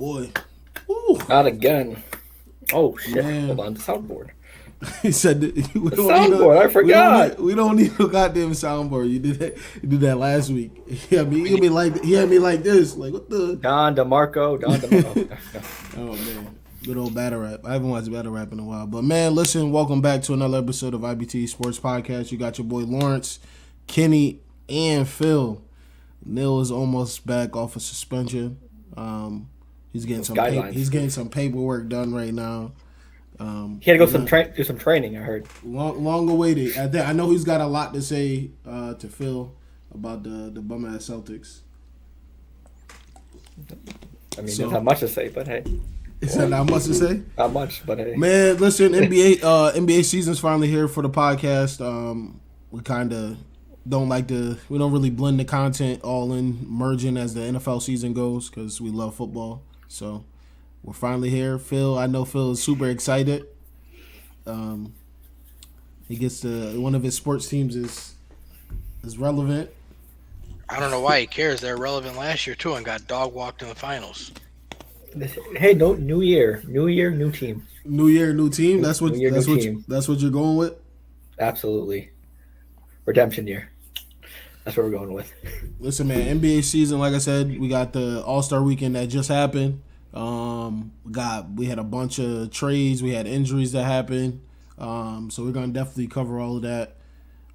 boy. Ooh. Not again. Oh shit! Man. Hold on, the soundboard. He said we The soundboard. I forgot. We don't need a goddamn soundboard. You did that last week. He had me like this. Like what the Don DeMarco. Oh man. Good old battle rap. I haven't watched battle rap in a while. But man, listen, welcome back to another episode of IBTE Sports Podcast. You got your boy Lawrence, Kenny, and Phil. Neil is almost back off of suspension. He's getting some paperwork done right now. He had to go do some training. I heard. Long awaited. I know he's got a lot to say to Phil about the bum ass Celtics. I mean, there's not much to say, but hey. Is that not much to say? Not much, but hey. Man, listen, NBA season's finally here for the podcast. We kind of we don't really blend the content all in, merging as the NFL season goes because we love football. So we're finally here. I know Phil is super excited. He gets one of his sports teams is relevant. I don't know why he cares. They're relevant last year too and got dog walked in the finals. Hey, no, new year, new team. New year, new team. That's what you're going with. Absolutely, redemption year. That's what we're going with. Listen, man, NBA season. Like I said, we got the All-Star weekend that just happened. We had a bunch of trades. We had injuries that happened. So we're gonna definitely cover all of that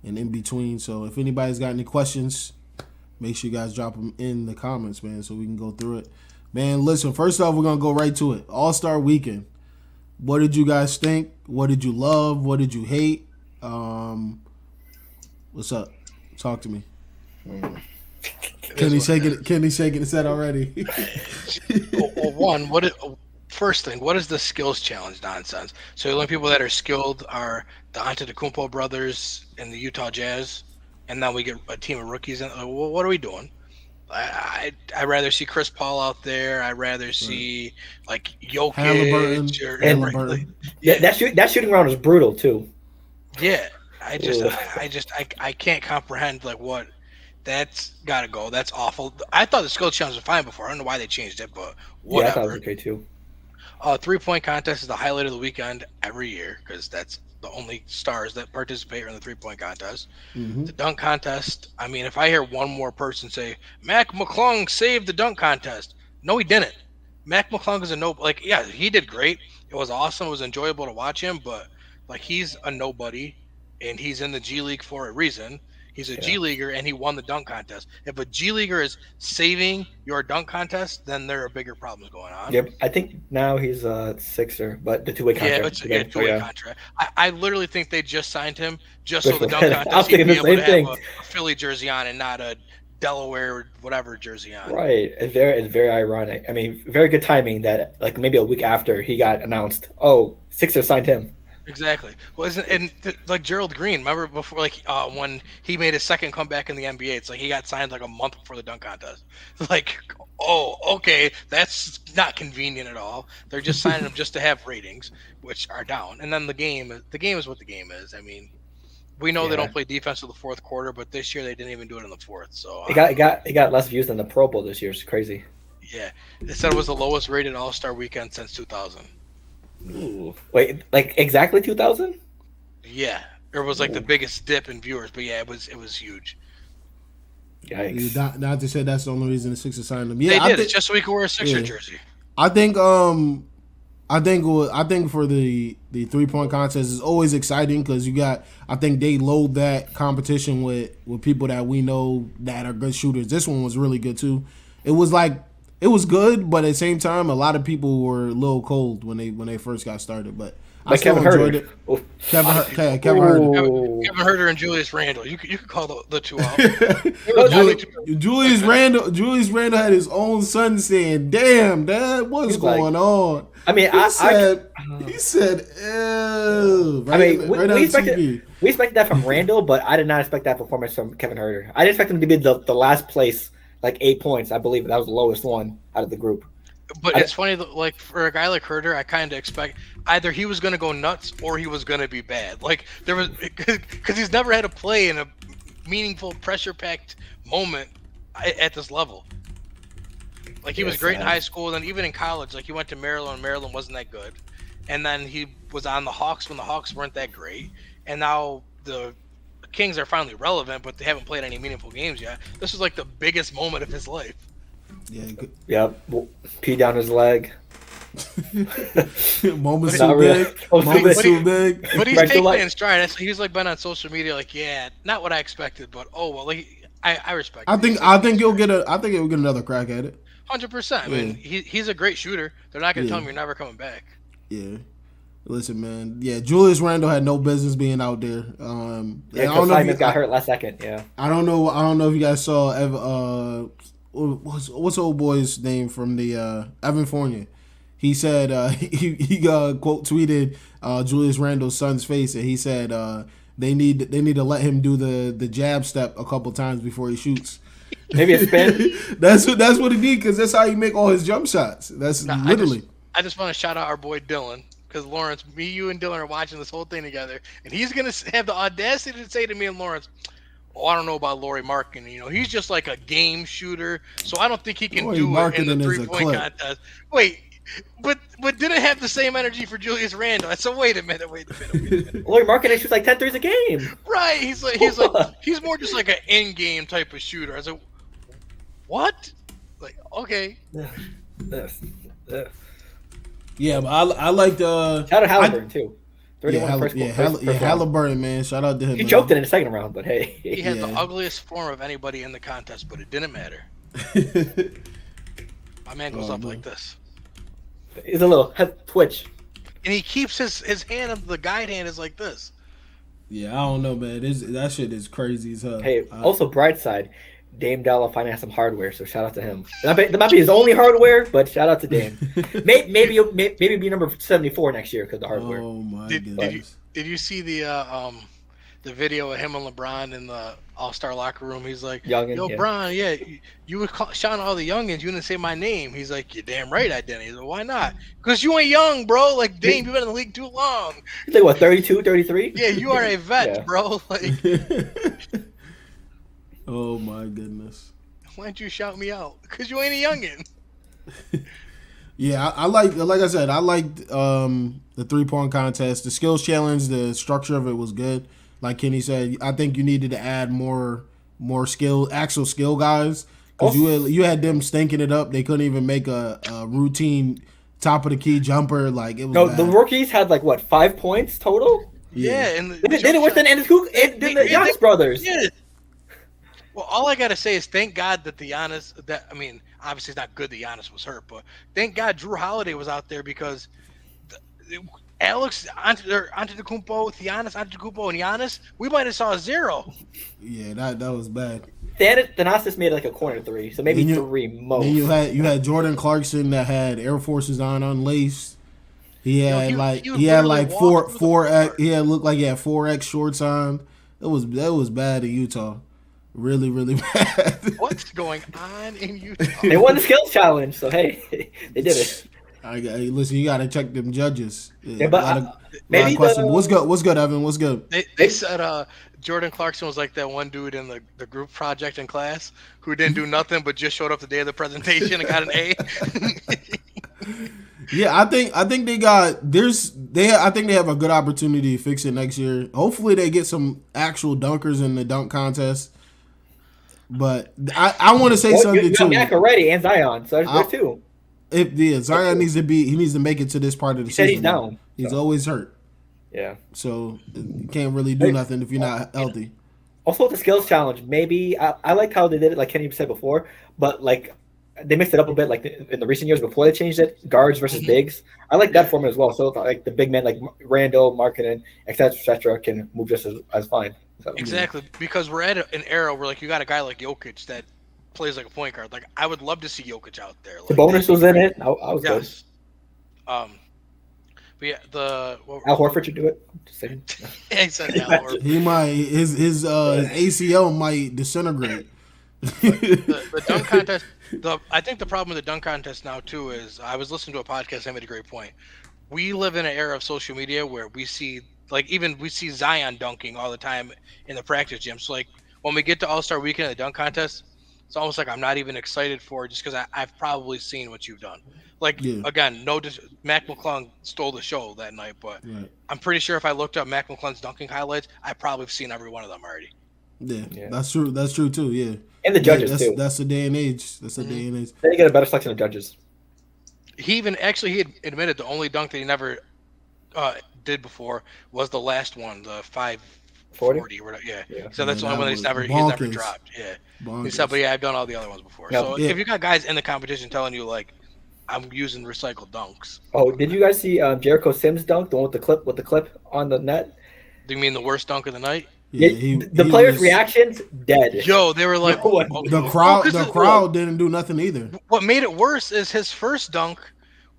and in between. So if anybody's got any questions, make sure you guys drop them in the comments, man, so we can go through it. Man, listen, first off, we're going to go right to it. All-Star Weekend. What did you guys think? What did you love? What did you hate? What's up? Talk to me. Kenny's shaking his head already. First thing, what is the skills challenge nonsense? So the only people that are skilled are the Antetokounmpo brothers and the Utah Jazz, and now we get a team of rookies. What are we doing? I'd rather see Chris Paul out there. I'd rather see like Jokic Halliburton. That shooting round is brutal too. Yeah, I can't comprehend like what. That's gotta go. That's awful. I thought the skill challenge was fine before. I don't know why they changed it, but whatever. Yeah, I thought it was okay too. 3-point contest is the highlight of the weekend every year because that's the only stars that participate in the 3-point contest. Mm-hmm. The dunk contest, I mean, if I hear one more person say, Mac McClung saved the dunk contest. No, he didn't. Mac McClung is yeah, he did great. It was awesome. It was enjoyable to watch him, but like he's a nobody and he's in the G League for a reason. He's a G Leaguer and he won the dunk contest. If a G Leaguer is saving your dunk contest, then there are bigger problems going on. Yep, I think now he's a Sixer, but the two-way contract. Yeah, it's a two-way contract. I literally think they just signed him just so the dunk contest he'd be able to have a Philly jersey on and not a Delaware whatever jersey on. Right. It's very ironic. I mean, very good timing that like maybe a week after he got announced, Sixers signed him. Exactly. Well, like Gerald Green, remember before, like when he made his second comeback in the NBA, it's like he got signed like a month before the dunk contest. Like, okay, that's not convenient at all. They're just signing him just to have ratings, which are down. And then the game is what the game is. I mean, we know they don't play defense in the fourth quarter, but this year they didn't even do it in the fourth. So it got less views than the Pro Bowl this year. It's crazy. Yeah, they said it was the lowest rated All-Star weekend since 2000. Ooh. Wait, like exactly 2000? Yeah, it was like the biggest dip in viewers, but yeah, it was huge. Yikes! Not to say that's the only reason the Sixers signed him. Yeah, they did it just so we could wear a Sixer jersey. I think for the 3-point contest is always exciting because I think they load that competition with people that we know that are good shooters. This one was really good too. It was good, but at the same time, a lot of people were a little cold when they first got started. But I still enjoyed it. Kevin Huerter. Kevin Huerter and Julius Randle. You could call the two out. Julius Randle had his own son saying, "Damn, Dad, what's going on?" I mean, he said, "Ew." We expected that from Randle, but I did not expect that performance from Kevin Huerter. I didn't expect him to be the last place. Like 8 points, I believe that was the lowest one out of the group. But it's funny, like for a guy like Herter, I kind of expect either he was going to go nuts or he was going to be bad. Like there was, because he's never had to play in a meaningful, pressure-packed moment at this level. Like he was great in high school, then even in college, like he went to Maryland. Maryland wasn't that good, and then he was on the Hawks when the Hawks weren't that great, and now the Kings are finally relevant, but they haven't played any meaningful games yet. This was like the biggest moment of his life. Yeah. Yeah. Pee down his leg. Moments too big. Moments too big. But he's taking it in stride. He's like been on social media, like, yeah, not what I expected, but oh well. Like, I respect. I think he'll get another crack at it. 100%. I mean, he's a great shooter. They're not going to tell him you're never coming back. Yeah. Listen, man. Yeah, Julius Randle had no business being out there. Because Simon got hurt last second. Yeah. I don't know if you guys saw what's old boy's name from the Evan Fournier. He said he quote tweeted Julius Randle's son's face, and he said they need to let him do the jab step a couple times before he shoots. Maybe a spin. that's what he need, because that's how you make all his jump shots. That's literally. I just want to shout out our boy Dylan, because Lawrence, me, you, and Dylan are watching this whole thing together, and he's gonna have the audacity to say to me and Lawrence, "Oh, I don't know about Lauri Markkanen. You know, he's just like a game shooter, so I don't think he can do it in the 3-point contest." Wait, but didn't have the same energy for Julius Randle. So wait a minute. Lauri Markkanen shoots like 10 threes a game. Right? He's more just like an in-game type of shooter. I was like, what? Like, okay. Yeah, but I liked shout out Halliburton too. 31 first Halliburton, man. Shout out to him. He choked it in the second round, but hey. He had the ugliest form of anybody in the contest, but it didn't matter. My man goes up like this. He's a little twitch. And he keeps his hand, the guide hand is like this. Yeah, I don't know, man. That shit is crazy as hell. Hey, also bright side, Dame Dalla finally has some hardware, so shout out to him. That might be his only hardware, but shout out to Dame. maybe be number 74 next year because the hardware. Oh my goodness! Did you see the video of him and LeBron in the All-Star locker room? He's like, Youngin, "Yo, Bron, yeah, you were shouting all the youngins. You didn't say my name." He's like, "You're damn right I didn't." He's like, "Why not?" "Because you ain't young, bro. Like, Dame, you've been in the league too long." He's like, what, 32, 33? Yeah, you are a vet, bro. Like. Oh my goodness! Why'd you shout me out? Because you ain't a youngin. Yeah, I like I said, I liked the 3-point contest. The skills challenge, the structure of it was good. Like Kenny said, I think you needed to add more actual skill guys, because you had them stinking it up. They couldn't even make a routine top of the key jumper. Like it was. No, bad. the rookies had like what, 5 points total? Yeah, and they did it worse than the Giannis brothers. Yeah. Well, all I gotta say is thank God that obviously it's not good that Giannis was hurt, but thank God Drew Holiday was out there, because Alex Antetokounmpo, Giannis Antetokounmpo, and Giannis, we might have saw a 0. Yeah, that was bad. Thanasis made like a corner 3, so maybe 3 most. Then you had Jordan Clarkson that had Air Forces on unlaced. He had he had 4X. He had looked like he had 4X shorts on. That was bad in Utah. Really, really bad. What's going on in Utah? They won the skills challenge, so hey, they did it. Listen, you gotta check them judges. Yeah, but maybe what's good, Evan? What's good? They said Jordan Clarkson was like that one dude in the group project in class who didn't do nothing but just showed up the day of the presentation and got an A. Yeah, I think I think they have a good opportunity to fix it next year. Hopefully, they get some actual dunkers in the dunk contest. But I want to say something you too. Mac already and Zion, so there's 2. Zion needs to make it to this part of the season. He's down. He's always hurt. Yeah. So you can't really do nothing if you're not healthy. Also, with the skills challenge, maybe I like how they did it, like Kenny said before, but like they mixed it up a bit, like in the recent years before they changed it, guards versus bigs. I like that format as well. So like the big men like Randall, Markkanen, etc., can move just as fine. So. Exactly, because we're at an era where like you got a guy like Jokic that plays like a point guard. Like I would love to see Jokic out there. Like, the bonus was in it. I was good. But yeah, Al Horford should do it. Just saying. Yeah, he said Al Horford. He might his ACL might disintegrate. The dunk contest. I think the problem with the dunk contest now too is I was listening to a podcast and made a great point. We live in an era of social media where we see Zion dunking all the time in the practice gym. So like when we get to All-Star Weekend, the dunk contest, it's almost like I'm not even excited for it just because I've probably seen what you've done. Like Yeah. again, Mac McClung stole the show that night, but Right. I'm pretty sure if I looked up Mac McClung's dunking highlights, I probably have seen every one of them already. Yeah. Yeah. That's true. That's true too. Yeah. And the judges that's, too. That's the day and age. That's the day and age. Then you get a better selection of judges. He had admitted the only dunk that he never did before was the last one, the 540 or whatever. Yeah. So that's the only one that he's never dropped. Yeah. Bonkers. He said, but yeah, I've done all the other ones before. Yep. So if you got guys in the competition telling you like I'm using recycled dunks. Oh, did you guys see Jericho Sims dunk, the one with the clip on the net? Do you mean the worst dunk of the night? Yeah, the players' reactions dead. Yo, they were like the crowd didn't do nothing either. What made it worse is his first dunk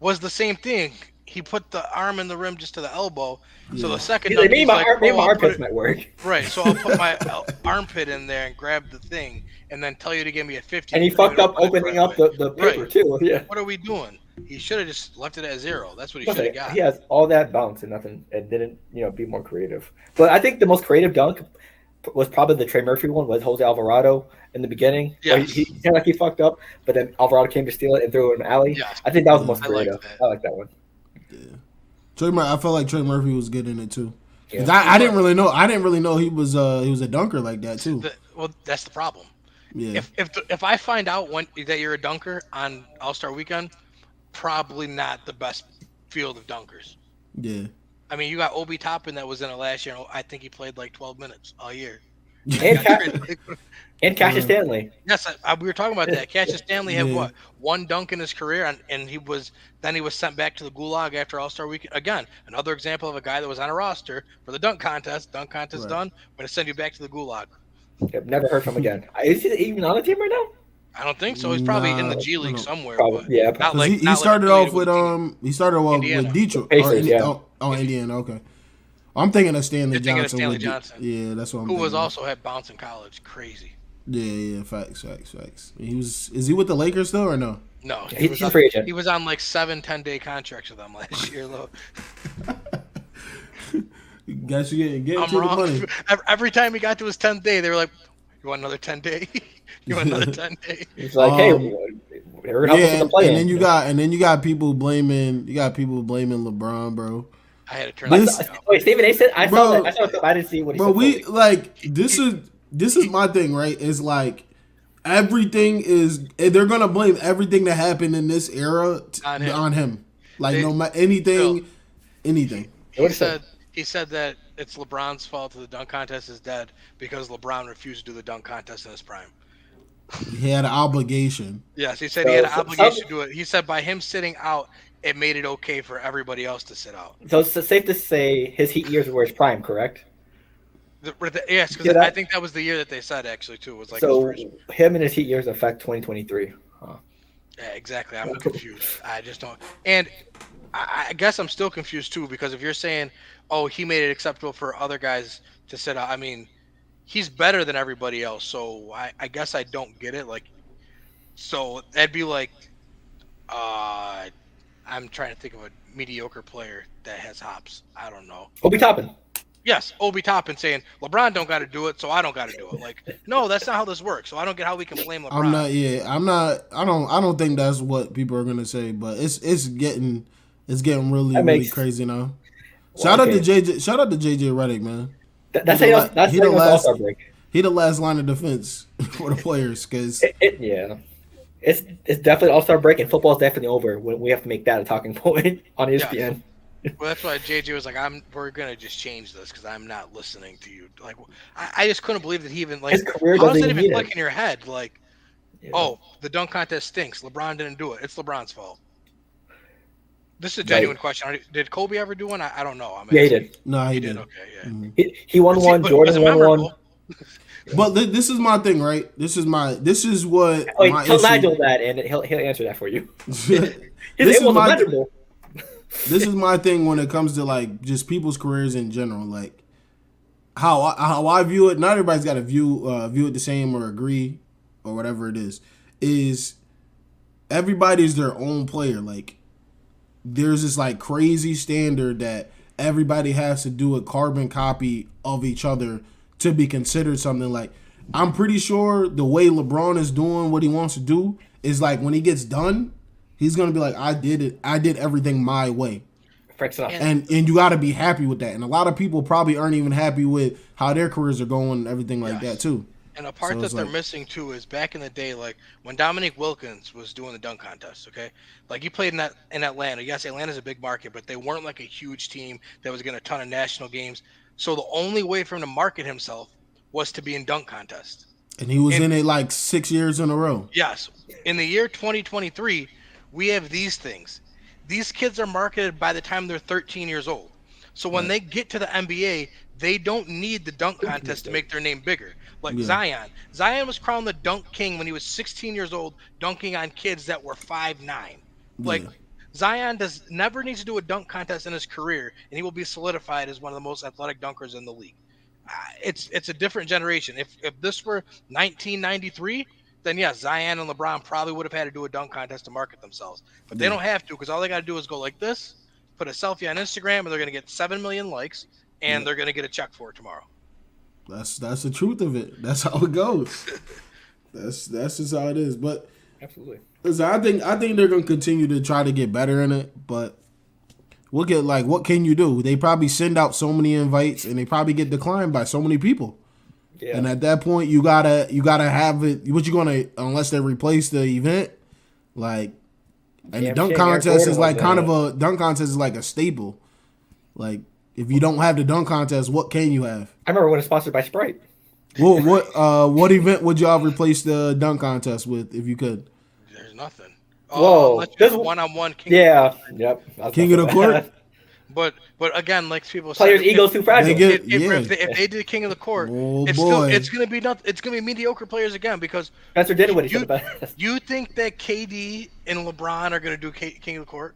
was the same thing. He put the arm in the rim just to the elbow. Yeah. So the second dunk, maybe my armpits might work. Right. So I'll put my armpit in there and grab the thing, and then tell you to give me a 50. And he fucked up opening up the paper too. Yeah. What are we doing? He should have just left it at 0. That's what he should have got. He has all that bounce and nothing, and didn't be more creative. But I think the most creative dunk was probably the Trey Murphy one with Jose Alvarado in the beginning. Yeah, he sounded like he fucked up, but then Alvarado came to steal it and threw it in the alley. Yes. I think that was the most creative. I like that one. Yeah, I felt like Trey Murphy was good in it too. Yeah. I didn't really know he was a dunker like that too. Well, that's the problem. Yeah. If I find out that you're a dunker on All-Star Weekend, probably not the best field of dunkers. Yeah. I mean, you got Obi Toppin that was in it last year. I think he played like 12 minutes all year. And Cassius Stanley. Yes, we were talking about that. Cassius Stanley had one dunk in his career, and he was sent back to the gulag after All-Star Weekend. Again, another example of a guy that was on a roster for the dunk contest. Dunk contest done, but to send you back to the gulag. I've never heard from him again. Is he even on the team right now? I don't think so. He's probably in the G League somewhere. Probably, yeah. He started off with Detroit. Pacers, Indiana. Okay. I'm thinking of Stanley Johnson. Yeah, that's what I'm thinking. Who was also had bounce in college. Crazy. Yeah. Facts. Is he with the Lakers still or no? No, he's a free agent. He was on like 7-10-day contracts with them last year, though. Guess you get I'm wrong. The money. Every time he got to his 10th day, they were like, "You want another 10-day? You want another 10-day?" He's like, "Hey, we're help us with the play." And then you got people blaming LeBron, bro. I had to turn this. Wait, Stephen A. said I saw that. I didn't see what he said. But this is my thing, right? It's like everything is they're gonna blame everything that happened in this era on him. Like no matter anything. He said that it's LeBron's fault that the dunk contest is dead because LeBron refused to do the dunk contest in his prime. He had an obligation. Yes, he said he had an obligation to do it. He said by him sitting out, it made it okay for everybody else to sit out. So it's safe to say his Heat years were his prime, correct? Yes, because I think that was the year that they said actually too. Was like so him and his Heat years affect 2023. Huh. Yeah, exactly. I'm confused. I just don't. And I guess I'm still confused too because if you're saying, "Oh, he made it acceptable for other guys to sit out," I mean, he's better than everybody else. So I guess I don't get it. Like, so that'd be like, I'm trying to think of a mediocre player that has hops. I don't know. Obi Toppin. Yes, Obi Toppin saying LeBron don't got to do it, so I don't got to do it. Like, no, that's not how this works. So I don't get how we can blame LeBron. I don't think that's what people are gonna say, but it's getting really crazy now. Shout out to JJ Redick, man. That's the last break. He the last line of defense for the players, because it's definitely All-Star break, and football's definitely over when we have to make that a talking point on ESPN. Yeah. Well, that's why JJ was like, we're gonna just change this because I'm not listening to you. Like, I just couldn't believe that he even like. How does it even click in your head? Like, oh, the dunk contest stinks. LeBron didn't do it. It's LeBron's fault. This is a genuine question. Did Kobe ever do one? I don't know. Yeah, he did. No, he did. Okay, yeah. Mm-hmm. He won one. Jordan won one. But this is my thing, right? This is what. Tell Nigel that, and he'll answer that for you. This is my thing when it comes to like just people's careers in general. Like how I view it. Not everybody's got to view it the same or agree or whatever it is. Is everybody's their own player. Like there's this like crazy standard that everybody has to do a carbon copy of each other to be considered something. Like I'm pretty sure the way LeBron is doing what he wants to do is like when he gets done, he's gonna be like, I did it. I did everything my way. Frank's enough. And And you got to be happy with that. And a lot of people probably aren't even happy with how their careers are going and everything like that yes. too. And a part So that it's they're like, missing too is back in the day, like when Dominique Wilkins was doing the dunk contest. Okay, like he played in Atlanta. Yes, Atlanta's a big market, but they weren't like a huge team that was getting a ton of national games. So the only way for him to market himself was to be in dunk contest. and he was And in it like 6 years in a row. yes, in the year 2023, we have these things. These kids are marketed by the time they're 13 years old. So when Right. they get to the NBA, they don't need the dunk contest to make their name bigger. Like Yeah. Zion. Zion was crowned the dunk king when he was 16 years old, dunking on kids that were 5'9". Like Yeah. Zion does never needs to do a dunk contest in his career, and he will be solidified as one of the most athletic dunkers in the league. It's a different generation. If this were 1993, then yeah, Zion and LeBron probably would have had to do a dunk contest to market themselves. But they Yeah. don't have to because all they got to do is go like this, put a selfie on Instagram, and they're going to get 7 million likes, and Yeah. they're going to get a check for it tomorrow. That's the truth of it. That's how it goes. That's just how it is. But Absolutely. listen, I think they're gonna continue to try to get better in it. But look at like what can you do? They probably send out so many invites and they probably get declined by so many people. Yeah. And at that point, you gotta have it. What you gonna unless they replace the event, like, and Yeah, the dunk shit, Eric contest Gordon is like was kind in of a dunk contest is like a staple. Like if you don't have the dunk contest, what can you have? I remember when it was sponsored by Sprite. What event would y'all replace the dunk contest with if you could? There's nothing. Whoa, Unless you this- have one-on-one king. Yeah. Yep. I was King about of to the say court? that. But again, like people Players' said, egos too fragile. They get- if they did King of the Court, Oh, it's boy. it's gonna be it's gonna be mediocre players again because Spencer Dinwiddie you, said the best. you think that KD and LeBron are gonna do King of the Court?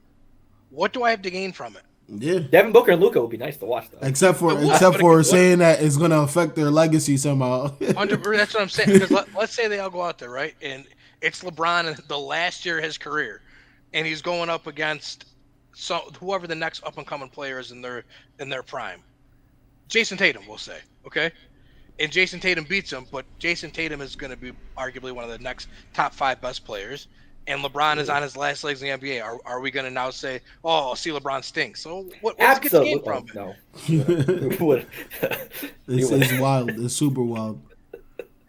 What do I have to gain from it? Yeah. Devin Booker and Luka would be nice to watch though. Except for It would, but it- saying that it's gonna affect their legacy somehow. 100%, that's what I'm saying. Because let's say they all go out there, right? And it's LeBron in the last year of his career, and he's going up against whoever the next up and coming player is in their prime. Jason Tatum, we'll say, okay? And Jason Tatum beats him, but Jason Tatum is going to be arguably one of the next top 5 best players. And LeBron is on his last legs in the NBA. Are we going to now say, "Oh, see, LeBron stinks"? So what's the game Absolutely. from it? No. We would. It's wild. It's super wild.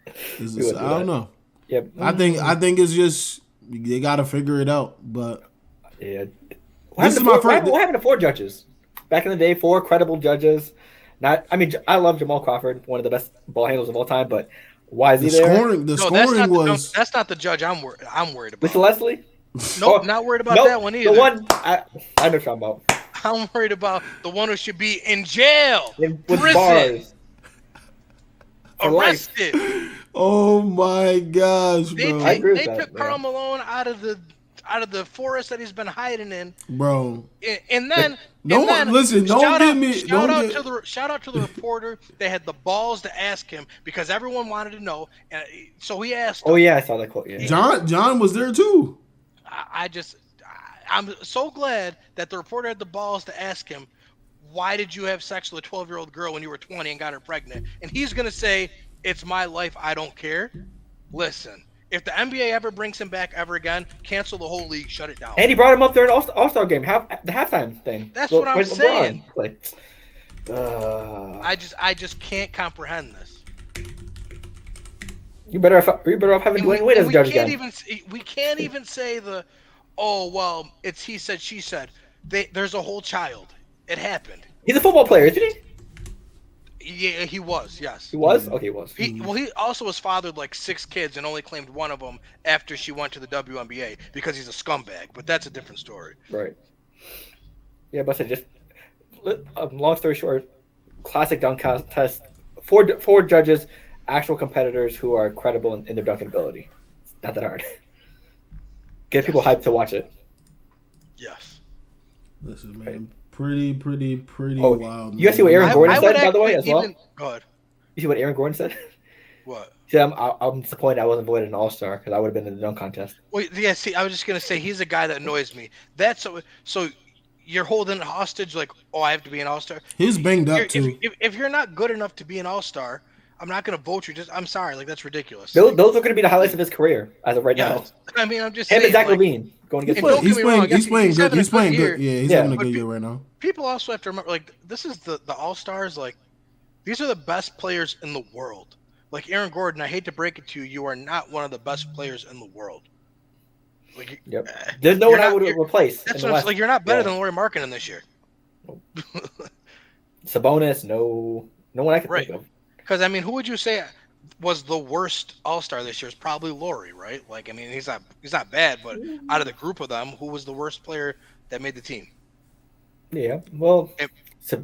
It's We would do I don't that. know. Yeah. I think it's just they got to figure it out. But Yeah. This is my first- What happened to 4 judges? Back in the day, 4 credible judges. I mean, I love Jamal Crawford, one of the best ball handlers of all time, but why is the he there? scoring That's not the judge I'm worried about. Mr. Leslie? Nope, Oh, not worried about nope, that one either. The one I know what you're talking about. I'm worried about the one who should be in jail, With prison, bars. For life. arrested. Oh my gosh, They, bro. I agree with they that, took Karl man. Malone out of the forest that he's been hiding in, Bro. and then No and one- then listen, don't shout give out, me- shout don't out get- to the shout out to the reporter. They had the balls to ask him because everyone wanted to know, and so he asked. Oh, yeah, I saw that quote. Yeah. John was there too. I'm so glad that the reporter had the balls to ask him, why did you have sex with a 12-year-old girl when you were 20 and got her pregnant? And he's going to say, it's my life, I don't care. Listen, if the NBA ever brings him back ever again, cancel the whole league, shut it down. And he brought him up there in All-Star game, the halftime thing. That's what I'm Where's LeBron? saying. Like, I just can't comprehend this. you better off having Dwayne Wade as a judge again. We can't even say it's he said, she said. There's a whole child. It happened. He's a football player, isn't he? Yeah, he was. Yes. He was? Okay, he was. He also was fathered like 6 kids and only claimed one of them after she went to the WNBA because he's a scumbag. But that's a different story. Right. Yeah, but I said just long story short, classic dunk contest. Four judges, actual competitors who are credible in their dunking ability. It's not that hard. Get people hyped to watch it. Yes. Listen, man, pretty Oh, wild. you guys see what Aaron Gordon said, by the way, as well? Go ahead. You see what Aaron Gordon said? What? See, I'm disappointed I wasn't voted an All-Star because I would have been in the dunk contest. Well, yeah. See, I was just gonna say he's a guy that annoys me. That's so. You're holding hostage, like, oh, I have to be an all-star. He's banged up too. If you're not good enough to be an all-star, I'm not gonna vote you. I'm sorry, like that's ridiculous. Those are going to be the highlights of his career as of right now. I mean, I'm just Him saying. and Zach Like, Levine going against. And don't get me wrong, He's playing good. having a He's playing year. good. Yeah, he's Yeah. having a But good year right now. People also have to remember, like, this is the All Stars. Like, these are the best players in the world. Like Aaron Gordon, I hate to break it to you, you are not one of the best players in the world. Like, There's no one I would you're- replace. That's in the what West. like. You're not better Yeah. than Lauri Markkinen this year. Sabonis, no one I can Right. think of. Because I mean, who would you say was the worst All Star this year? Is probably Lauri, right? Like, I mean, he's not bad, but out of the group of them, who was the worst player that made the team? Yeah, well, If-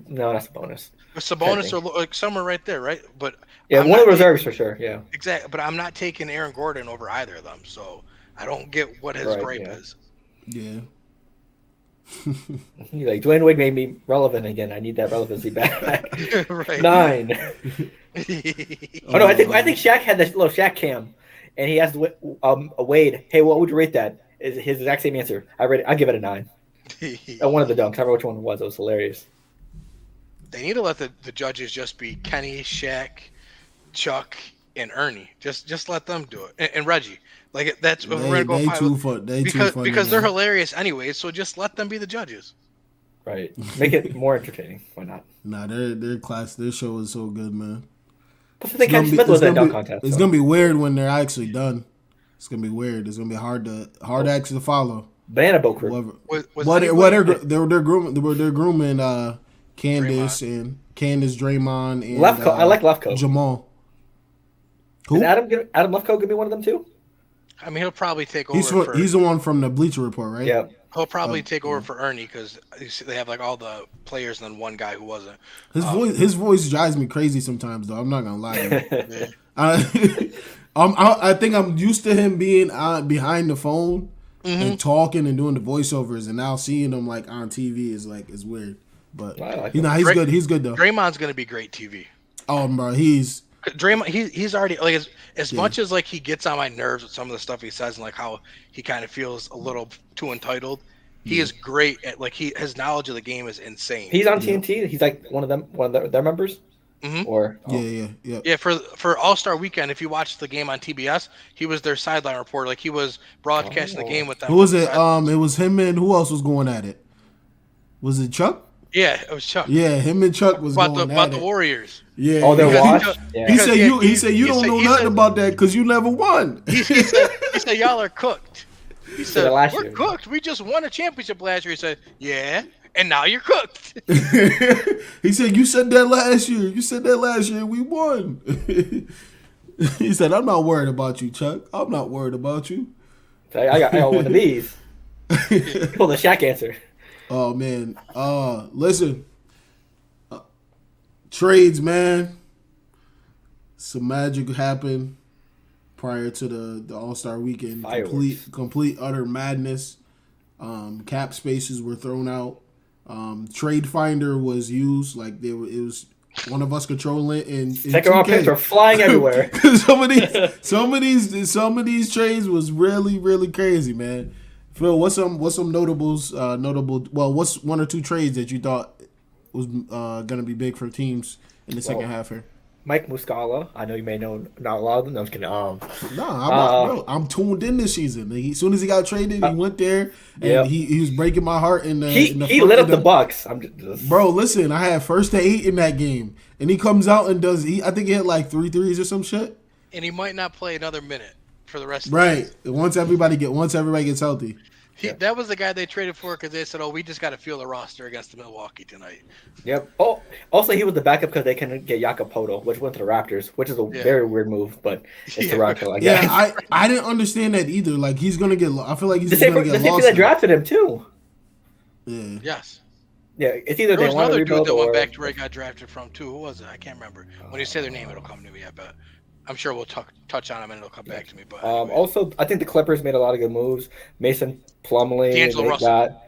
no, that's Sabonis. Sabonis or like somewhere right there, right? But Yeah, I'm one of not the reserves for sure. Yeah, exactly. But I'm not taking Aaron Gordon over either of them, so I don't get what his Right, gripe yeah. is. Yeah. he's like Dwayne Wade made me relevant again. I need that relevancy back. Right. 9. Oh no, I think Shaq had this little Shaq cam, and he asked Wade, "Hey, what would you rate that?" Is his exact same answer. I give it a 9. One of the dunks. I remember which one it was. It was hilarious. They need to let the judges just be Kenny, Shaq, Chuck, and Ernie. Just let them do it, and Reggie. Like that's we're gonna go They five too fun. They too funny. because they're man. hilarious anyway. So just let them be the judges. Right. Make it more entertaining. Why not? Nah, their class, their show is so good, man. Plus, I think Kenny Smith was in that dunk contest. It's gonna be weird when they're actually done. It's gonna be weird. It's gonna be hard to actually follow. Banana boat crew. Whatever. They're grooming Candace and Candace, Draymond, and Lefko. I like Lefko. Jamal. Who? Is Adam Lefko gonna be one of them too? I mean, he'll probably take over. He's the one from the Bleacher Report, right? Yeah. He'll probably take over for Ernie because they have like all the players and then one guy who wasn't. His voice drives me crazy sometimes, though. I'm not gonna lie to you. I think I'm used to him being behind the phone and talking and doing the voiceovers, and now seeing him like on TV is weird. But he's good. He's good though. Draymond's gonna be great TV. Oh, bro, he's Draymond. He's already like as much as like he gets on my nerves with some of the stuff he says and like how he kind of feels a little too entitled. He is great at like his knowledge of the game is insane. He's on TNT. He's like one of their members. Mm-hmm. Or yeah. For All Star Weekend, if you watch the game on TBS, he was their sideline reporter. Like he was broadcasting the game with them. Who was it? It was him and who else was going at it? Was it Chuck? Yeah, it was Chuck. Yeah, him and Chuck was about going about at the it. Warriors. Yeah. Oh, they're Because- washed. Yeah. He said Because, you don't know nothing about that because you never won. He said y'all are cooked. He said last we're year. cooked. We just won a championship last year. He said, yeah, and now you're cooked. He said, you said that last year. You said that last year. We won. He said, I'm not worried about you, Chuck. I'm not worried about you. I got one of these. Pull the Shaq answer. Oh, man. Listen. Trades, man. Some magic happened prior to the All-Star weekend. Fireworks. Complete utter madness. Cap spaces were thrown out. Trade Finder was used. Like it was one of us controlling it. And Second round picks are flying everywhere. some of these trades was really, really crazy, man. Phil, what's some notables? What's one or two trades that you thought was gonna be big for teams in the second half here? Mike Muscala. I know you may know not a lot of them. No, I'm just kidding. I'm tuned in this season. As soon as he got traded, he went there and he was breaking my heart. He lit up the Bucks. Bro, listen, I had first to 8 in that game, and he comes out and I think he hit like 3 threes or some shit. And he might not play another minute for the rest of the season. Once everybody gets healthy. That was the guy they traded for because they said, "Oh, we just got to feel the roster against the Milwaukee tonight." Yep. Oh, also he was the backup because they couldn't get Jakob, which went to the Raptors, which is a very weird move, but it's the Raptors. Like I didn't understand that either. Like he's gonna get. I feel like he's gonna get lost. The same that drafted him too. Yeah. Yes. Yeah, it's either there they was want to another rebuild dude that or went back to where he got drafted from too. Who was it? I can't remember. When you say their name, it'll come to me. I bet. I'm sure we'll touch on him and it'll come back to me. But anyway. Also, I think the Clippers made a lot of good moves. Mason Plumlee, D'Angelo Russell.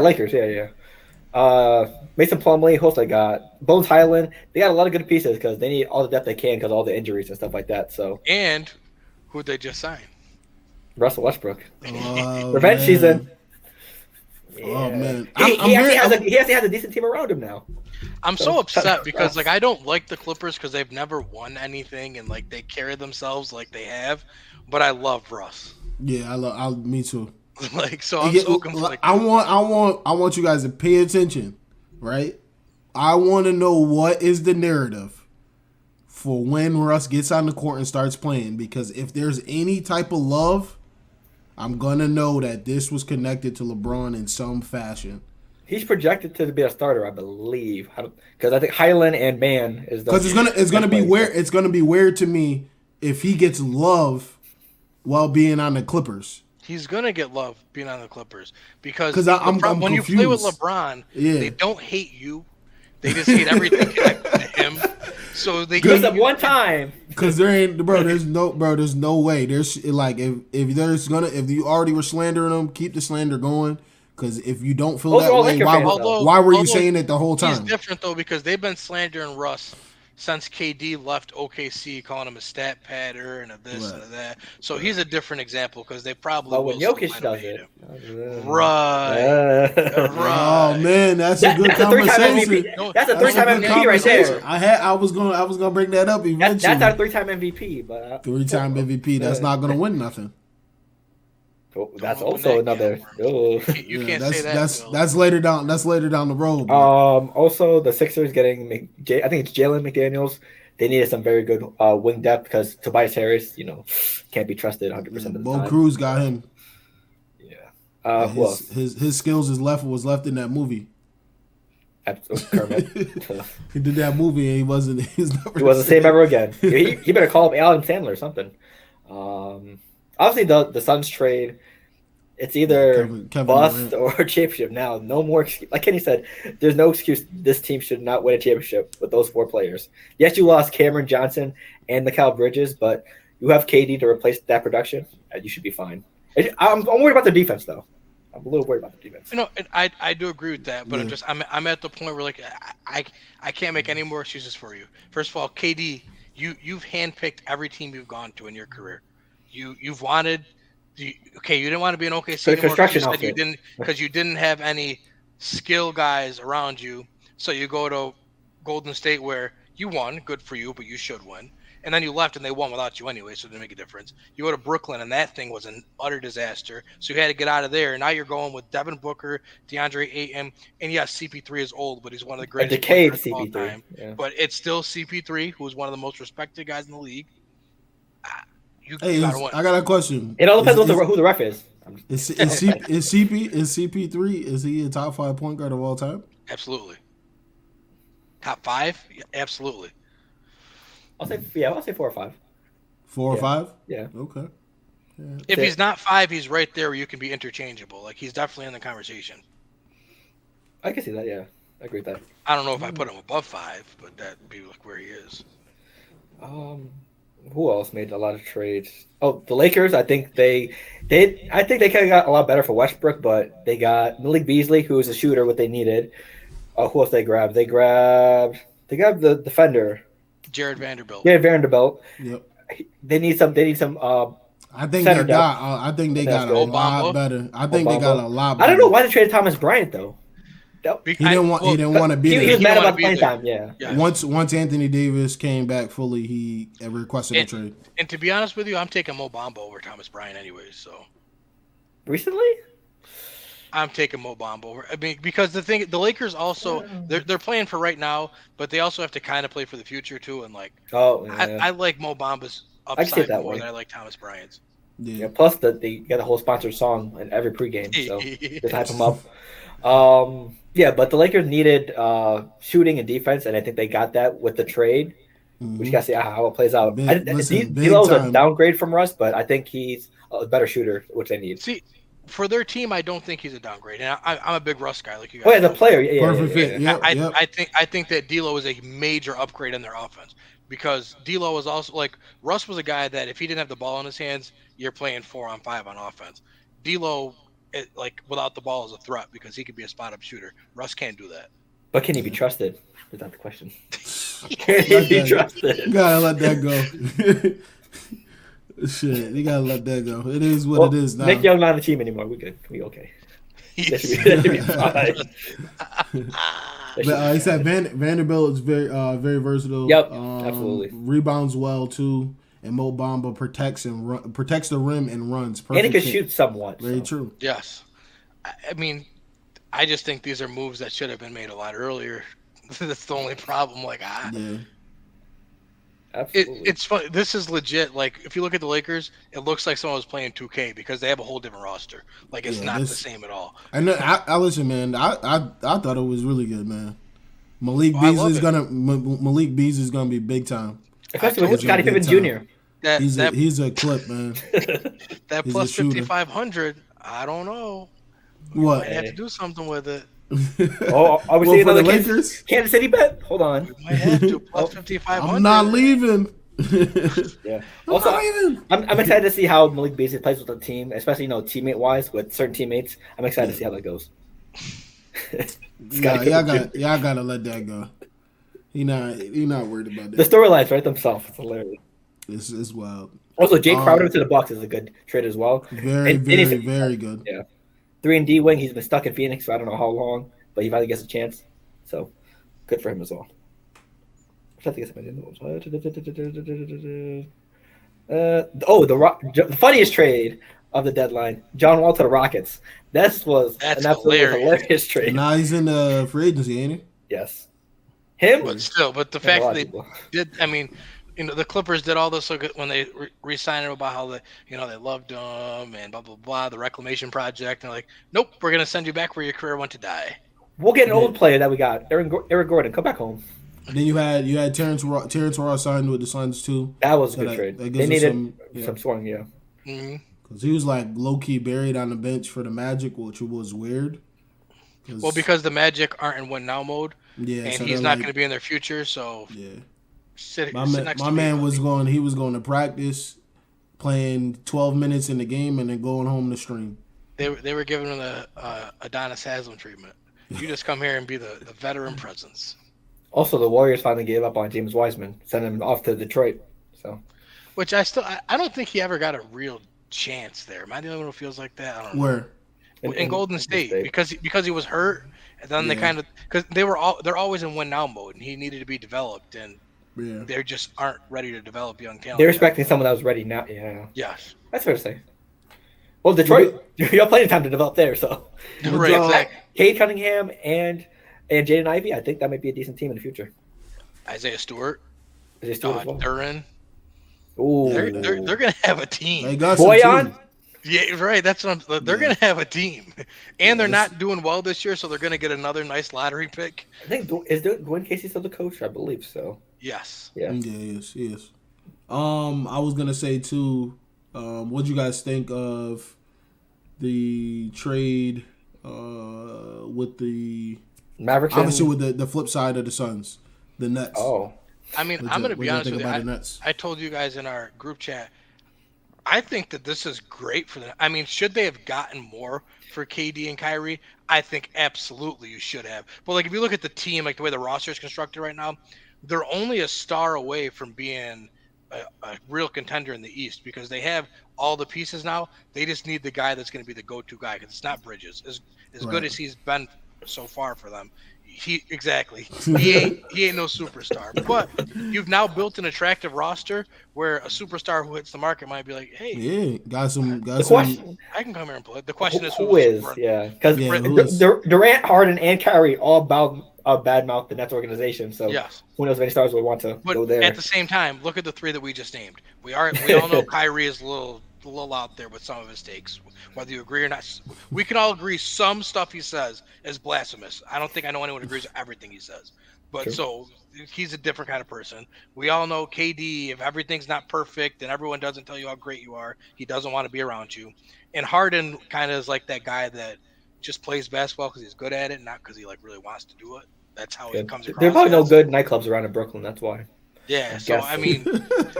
Lakers, Mason Plumlee, who else they got? Bones Highland. They got a lot of good pieces because they need all the depth they can because of all the injuries and stuff like that. So and who'd they just sign? Russell Westbrook. Oh, Revenge season. Yeah. Oh man, he actually has a decent team around him now. I'm so upset because like I don't like the Clippers because they've never won anything and like they carry themselves like they have, but I love Russ. Yeah, me too. Like so, I'm Yeah, so conflicted. I want you guys to pay attention, right? I want to know what is the narrative for when Russ gets on the court and starts playing. Because if there's any type of love, I'm gonna know that this was connected to LeBron in some fashion. He's projected to be a starter, I believe, because I think Highland and Man is the. Because it's gonna be weird. It's gonna be weird to me if he gets love while being on the Clippers. He's gonna get love being on the Clippers because I'm when confused. you play with LeBron, they don't hate you. They just hate everything connected to him. So they just at one time. Because there's no way. There's like if you already were slandering him, keep the slander going. Because if you don't feel that way, why were you saying it the whole time? He's different though because they've been slandering Russ since KD left OKC, calling him a stat padder and a this and a that. So he's a different example because they probably will when Jokic does it. Right. Oh man, that's a good conversation. That's a three-time MVP right there. I was gonna bring that up eventually. That's our three-time MVP, but three-time MVP. That's not gonna win nothing. That's also another. You can't say that. That's later down. That's later down the road. Also, the Sixers getting, I think it's Jalen McDaniels. They needed some very good wing depth because Tobias Harris, can't be trusted 100% of the time. Bo Cruz got him. Yeah. His skills was left in that movie. Kermit. He did that movie and he wasn't the same ever again. He better call up Alan Sandler or something. Obviously, the Suns trade, it's either Kevin bust Durant. or championship. Now, no more excuse. Like Kenny said, there's no excuse. This team should not win a championship with those four players. Yes, you lost Cameron Johnson and Mikal Bridges, but you have KD to replace that production. You should be fine. I'm worried about the defense, though. I'm a little worried about the defense. I do agree with that, but I'm at the point where like I can't make any more excuses for you. First of all, KD, you've handpicked every team you've gone to in your career. You've wanted, you didn't want to be an OKC anymore because you didn't have any skill guys around you. So you go to Golden State where you won, good for you, but you should win. And then you left and they won without you anyway, so it didn't make a difference. You go to Brooklyn and that thing was an utter disaster. So you had to get out of there. And now you're going with Devin Booker, DeAndre Ayton, and yes, CP3 is old, but he's one of the greatest players of all time. Yeah. But it's still CP3, who is one of the most respected guys in the league. I got a question. It all depends on who the ref is. Is CP3? Is he a top 5 point guard of all time? Absolutely. Top 5? Yeah, absolutely. I'll say 4 or 5. 4 or 5? Yeah. Okay. Yeah. If he's not 5, he's right there where you can be interchangeable. Like he's definitely in the conversation. I can see that. Yeah, I agree with that. I don't know if I put him above 5, but that'd be like where he is. Who else made a lot of trades? Oh, the Lakers. I think they kind of got a lot better for Westbrook, but they got Malik Beasley, who is a shooter, what they needed. Who else they grabbed? They grabbed the defender, Jared Vanderbilt. Yeah, Vanderbilt. Yep. They need some. I think they got a lot better. I think they got a lot better. I don't know why they traded Thomas Bryant though. He didn't want to be there. He was mad about playing time. Yeah. Once Anthony Davis came back fully, he requested a trade. And to be honest with you, I'm taking Mo Bamba over Thomas Bryant anyways. So recently, I'm taking Mo Bamba over. I mean, because the Lakers also they're playing for right now, but they also have to kind of play for the future too. And like, I like Mo Bamba's upside more than I like Thomas Bryant's. Yeah. Plus, they get a whole sponsored song in every pregame, so just hype them up. But the Lakers needed shooting and defense, and I think they got that with the trade. Mm-hmm. We just gotta see how it plays out. D'Lo's a downgrade from Russ, but I think he's a better shooter, which they need. See, for their team, I don't think he's a downgrade, and I'm a big Russ guy, like you guys. Oh yeah, the player, perfect fit. Yeah, I think that D'Lo is a major upgrade in their offense because D'Lo is also like Russ was a guy that if he didn't have the ball in his hands, you're playing 4-on-5 on offense. D'Lo, without the ball, is a threat because he could be a spot-up shooter. Russ can't do that. But can he be trusted? Is that the question? Can he be trusted? You gotta let that go. Shit, you gotta let that go. It is what it is now. Nick Young not on the team anymore. We good. We okay. That should be fine. That But shit was he said trash. Vanderbilt is very versatile. Yep, absolutely. Rebounds well too, and Mo Bamba protects the rim and runs. And he Perfect can fit. shoot somewhat. Very So. true. Yes. I mean, I just think these are moves that should have been made a lot earlier. That's the only problem. Like, Yeah. Absolutely. it's fun. This is legit. Like, if you look at the Lakers, it looks like someone was playing 2K because they have a whole different roster. Like, it's Yeah, not the this same at all. I know. I listen, man. I thought it was really good, man. Malik Oh, I Beasley love is it. Malik Beasley is gonna be big time. Especially with told Scottie you, Pippen big Jr. That that He's a clip, man. that He's a plus shooter. 5,500. I don't know. What? Might have to do something with it. Oh, are we Well, seeing for the another Lakers? Kansas City bet? Hold on. We might have to Oh, plus 5,500. I'm not leaving. yeah. I'm Also, not leaving. I'm excited to see how Malik Beasley plays with the team, especially teammate wise with certain teammates. I'm excited to see how that goes. Yeah, Scottie Pippen Jr. y'all gotta let that go. He not worried about The that. storylines write themselves. It's hilarious. It's wild. Also, Jay Crowder to the Bucks is a good trade as well. Very, And he's- very good. Yeah. 3-and-D wing. He's been stuck in Phoenix for I don't know how long, but he finally gets a chance. So good for him as well. I have to get somebody in the funniest trade of the deadline: John Wall to the Rockets. This was That's an absolutely hilarious. hilarious trade. And now he's in the free agency, ain't he? Yes, him. But still, the And a fact lot that of they people. did, I mean, the Clippers did all this so good when they re-signed him about how they loved him and blah blah blah, the reclamation project, and they're like, nope, we're gonna send you back where your career went to die. We'll get an old player that we got, Eric Gordon. Come back home. Then you had Terrence Ross signed with the Suns too. That was a So good trade. that They gives us needed some scoring. Yeah. hmm because he was like low key buried on the bench for the Magic, which was weird. Well, because the Magic aren't in win now mode, yeah, and so he's they're not like- going to be in their future, so Yeah, sit my next to man me. was going. He was going to practice, playing 12 minutes in the game, and then going home to stream. They were giving him the Adonis Haslam treatment. You just come here and be the veteran presence. Also, the Warriors finally gave up on James Wiseman, sent him off to Detroit. So Which I don't think he ever got a real chance there. Am I the only one who feels like that? I don't know. Where? In Golden State because he was hurt, and then they Yeah. kind of because they're always in win now mode, and he needed to be developed, and Yeah, they just aren't ready to develop young talent. they're yet. expecting someone that was ready now. Yeah, Yes, that's fair to say. Well, Detroit, you have plenty of time to develop there. So, right, exactly. Cade Cunningham and Jaden Ivey, I think that might be a decent team in the future. Isaiah Stewart, Is he still as well? Duran, Ooh, they're gonna have a they team. got some Boyan. too. Yeah, right. That's what they're Yeah. gonna have a team, and they're Yes. not doing well this year, so they're gonna get another nice lottery pick. I think is Dwayne Casey still the coach? I believe so. Yes. Yeah. Yeah, he is. I was gonna say too. What do you guys think of the trade with the Mavericks. obviously with the flip side of the Suns, the Nets? Oh, I mean, What I'm you- gonna what be y'all honest think with you. about the Nets? I told you guys in our group chat. I think that this is great for them. I mean, should they have gotten more for KD and Kyrie? I think absolutely you should have. But like, if you look at the team, like the way the roster is constructed right now, they're only a star away from being a real contender in the East because they have all the pieces now. They just need the guy that's going to be the go-to guy because it's not Bridges. As good Right. as he's been so far for them, he ain't no superstar. But you've now built an attractive roster where a superstar who hits the market might be like, hey, Yeah, got some. the question I can come here and play. The question is who is? super- Yeah, because Yeah, who is? Durant, Harden, and Kyrie all badmouth the Nets organization. So Yes. who knows if any stars would want to But go there? at the same time, look at the three that we just named. We all know Kyrie is a little out there with some of his takes, whether you agree or not. We can all agree some stuff he says is blasphemous. I don't think I know anyone who agrees with everything he says. But True. so he's a different kind of person. We all know KD, if everything's not perfect and everyone doesn't tell you how great you are, he doesn't want to be around you. And Harden kind of is like that guy that just plays basketball because he's good at it, not because he like really wants to do it. That's how it comes across. There are probably no as. good nightclubs around in Brooklyn. That's why. Yeah, so guess. I mean,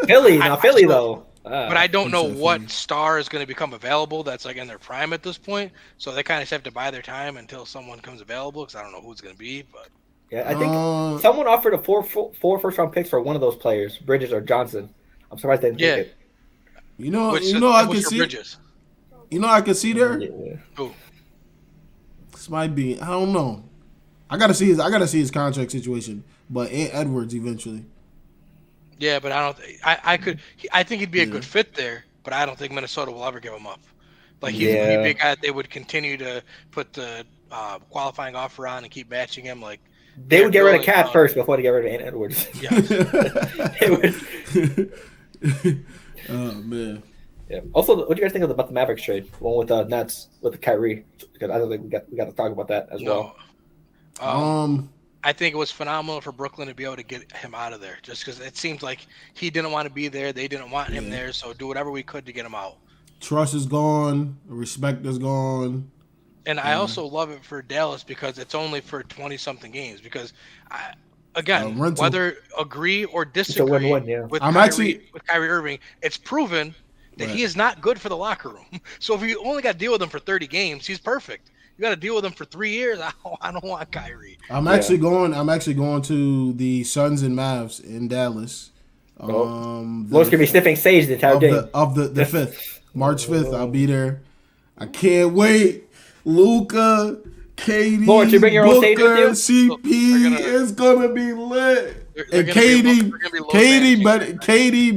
Philly, I- now Philly so- though. but I don't know Exactly. what star is going to become available that's like in their prime at this point. So they kind of have to buy their time until someone comes available because I don't know who it's going to be. But Yeah, I think someone offered a four first round picks for one of those players, Bridges or Johnson. I'm surprised they didn't Yeah. take it. You know, which I was can for see. Bridges. You know, I can see there. Yeah. Who? This might be. I don't know. I gotta see his contract situation, but Edwards eventually. Yeah, but I don't. I think he'd be a Yeah. good fit there, but I don't think Minnesota will ever give him up. Like he'd Yeah. be a guy that they would continue to put the qualifying offer on and keep matching him. Like They would get rid of really Cat first before they get rid of Edwards. Yes. Oh man. Yeah. Also, what do you guys think about the Mavericks trade? One with Nets with the Kyrie, because I don't think we got to talk about that as well. I think it was phenomenal for Brooklyn to be able to get him out of there, just because it seemed like he didn't want to be there. They didn't want him there, so do whatever we could to get him out. Trust is gone. Respect is gone. And I also love it for Dallas because it's only for 20-something games. Because, whether agree or disagree win-win, with I'm Kyrie Irving, it's proven that he is not good for the locker room. So if you only got to deal with him for 30 games, he's perfect. You got to deal with him for 3 years. I don't want Kyrie. I'm actually going to the Suns and Mavs in Dallas. Lowe's gonna be sniffing sage the entire game. Of the 5th, March 5th. I'll be there. I can't wait. Luka, KD, Lawrence, you bring your own sage with you? CP, it's gonna be lit. And KD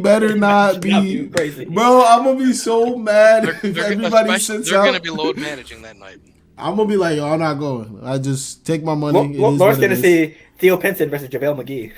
better not be. Crazy. Bro, I'm gonna be so mad if everybody sits out. They're gonna be load managing that night. I'm gonna be like, yo, I'm not going. I just take my money. Lawrence gonna see Theo Pinson versus JaVale McGee.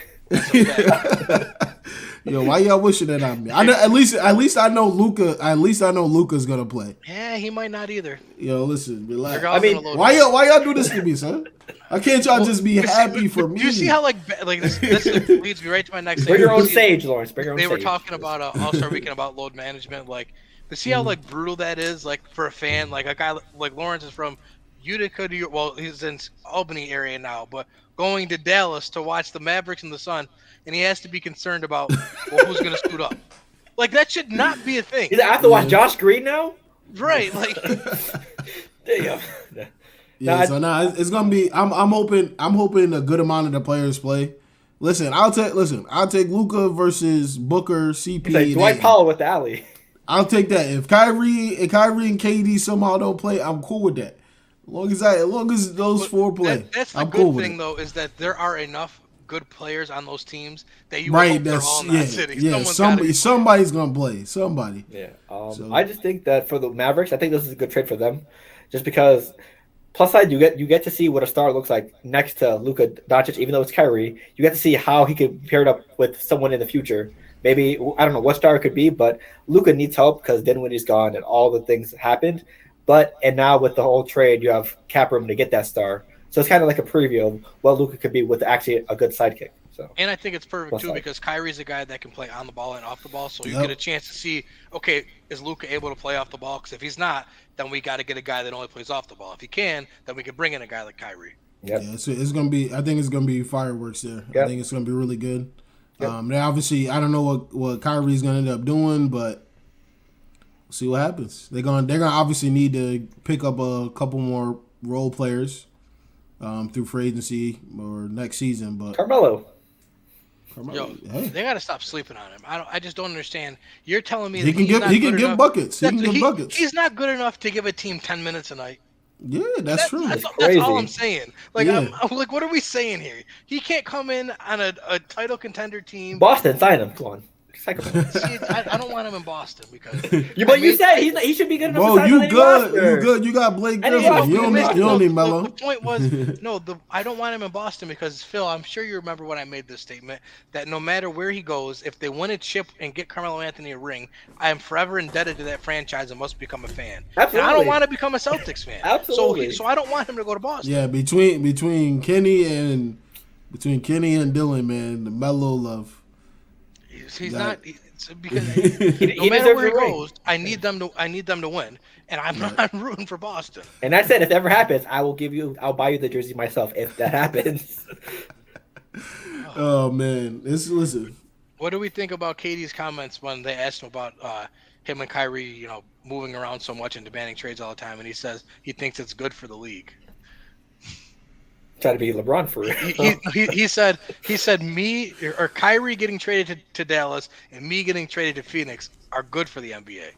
Yo, why y'all wishing that on me? I know, at least I know Luka. At least I know Luka's gonna play. Yeah, he might not either. Yo, listen, relax. I mean, why y'all do this to me, son? I can't y'all just be happy for me? Do you see how like this leads me right to my next thing? Bring your own sage, Lawrence. Bring your own They sage. were talking about All-Star Weekend about load management. Like, to see how like brutal that is, like for a fan, like a guy like Lawrence is from Utica, New York. Well, he's in Albany area now, but going to Dallas to watch the Mavericks and the Sun, and he has to be concerned about who's going to scoot up. Like that should not be a thing. I have to watch Josh Green now. Right? Like, there you go. Yeah, it's gonna be. I'm hoping a good amount of the players play. Listen, I'll take Luka versus Booker, CP. He's like Dwight Powell with the alley. I'll take that. If Kyrie and KD somehow don't play, I'm cool with that. As long as those four play, that's the I'm good cool with thing it. though, is that there are enough good players on those teams that you Right, hope they're all not sitting. yeah. Somebody's gonna play. Somebody. Yeah. I just think that for the Mavericks, I think this is a good trade for them, just because. Plus side, you get to see what a star looks like next to Luka Doncic, even though it's Kyrie. You get to see how he could pair it up with someone in the future. Maybe I don't know what star it could be, but Luka needs help because Dinwiddie's gone and all the things that happened. And now with the whole trade, you have cap room to get that star. So it's kind of like a preview of what Luka could be with actually a good sidekick. So. And I think it's perfect too because Kyrie's a guy that can play on the ball and off the ball. So you get a chance to see, okay, is Luka able to play off the ball? Because if he's not, then we got to get a guy that only plays off the ball. If he can, then we can bring in a guy like Kyrie. Yep. Yeah, it's gonna be. I think it's gonna be fireworks there. Yep. I think it's gonna be really good. Yep. Now obviously I don't know what Kyrie's gonna end up doing, but we'll see what happens. They're gonna obviously need to pick up a couple more role players through free agency or next season. But Carmelo. Yo, they gotta stop sleeping on him. I just don't understand. You're telling me he can give buckets. He can give buckets. He's not good enough to give a team 10 minutes a night. Yeah, that's true. That's all I'm saying. Like, I'm like, what are we saying here? He can't come in on a title contender team. Boston, sign him. Come on. See, I don't want him in Boston because. But you said he should be good enough. Bro, you good. You got Blake Griffin. You don't need Melo. The point was I don't want him in Boston because Phil, I'm sure you remember when I made this statement that no matter where he goes, if they win a chip and get Carmelo Anthony a ring, I am forever indebted to that franchise and must become a fan. Absolutely. And I don't want to become a Celtics fan. Absolutely. So I don't want him to go to Boston. Yeah, between Kenny and Dylan, man, the Melo love. He's not. Because no matter where he goes, I need them to win, and I'm rooting for Boston. And I said, if that ever happens, I'll buy you the jersey myself if that happens. Oh man, listen. What do we think about Katie's comments when they asked him about him and Kyrie, moving around so much and demanding trades all the time, and he says he thinks it's good for the league. Try to be LeBron for it. He said me or Kyrie getting traded to Dallas and me getting traded to Phoenix are good for the NBA.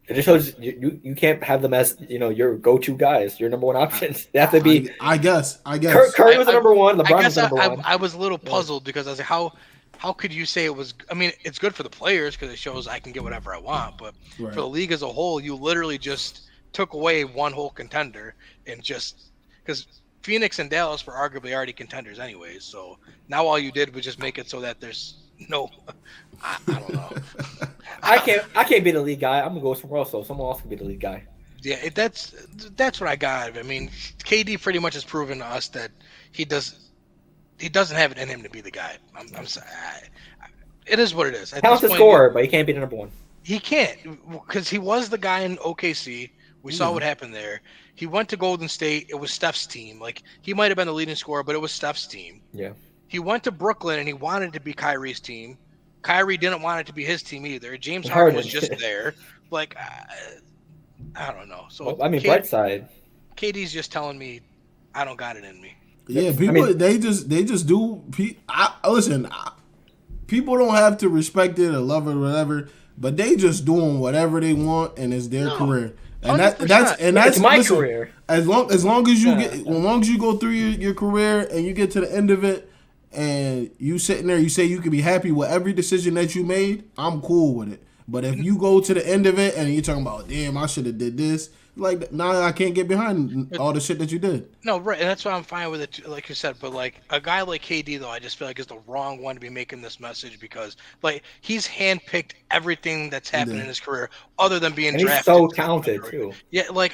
It just shows you can't have them as your go-to guys, your number one options. They have to be. I guess. Curry was the number one. I LeBron was guess the number one. I was a little puzzled because I was like, how could you say it was? I mean, it's good for the players because it shows I can get whatever I want, but Right. for the league as a whole, you literally just took away one whole contender and just because Phoenix and Dallas were arguably already contenders anyways. So now all you did was just make it so that there's no. I don't know. I can't be the lead guy. I'm gonna go somewhere else. So someone else can be the lead guy. Yeah, that's what I got. I mean, KD pretty much has proven to us that he doesn't have it in him to be the guy. I'm sorry. It is what it is. Talented scorer, but he can't be the number one. He can't because he was the guy in OKC. We saw what happened there. He went to Golden State. It was Steph's team. Like he might have been the leading scorer, but it was Steph's team. Yeah. He went to Brooklyn and he wanted to be Kyrie's team. Kyrie didn't want it to be his team either. James Harden was just there. Like I don't know. So well, I mean, bright side. KD's just telling me I don't got it in me. Yeah, people they just do. Listen, people don't have to respect it or love it or whatever, but they just doing whatever they want and it's their career. And 100%. that's my career. As long as you go through your career and you get to the end of it and you sitting there, you say you can be happy with every decision that you made, I'm cool with it. But if you go to the end of it and you're talking about, damn, I should have did this, like now I can't get behind all the shit that you did. No, right, and that's why I'm fine with it, like you said. But like a guy like KD, though, I just feel like is the wrong one to be making this message because like he's handpicked everything that's happened in his career, other than being drafted. He's so talented too. Yeah, like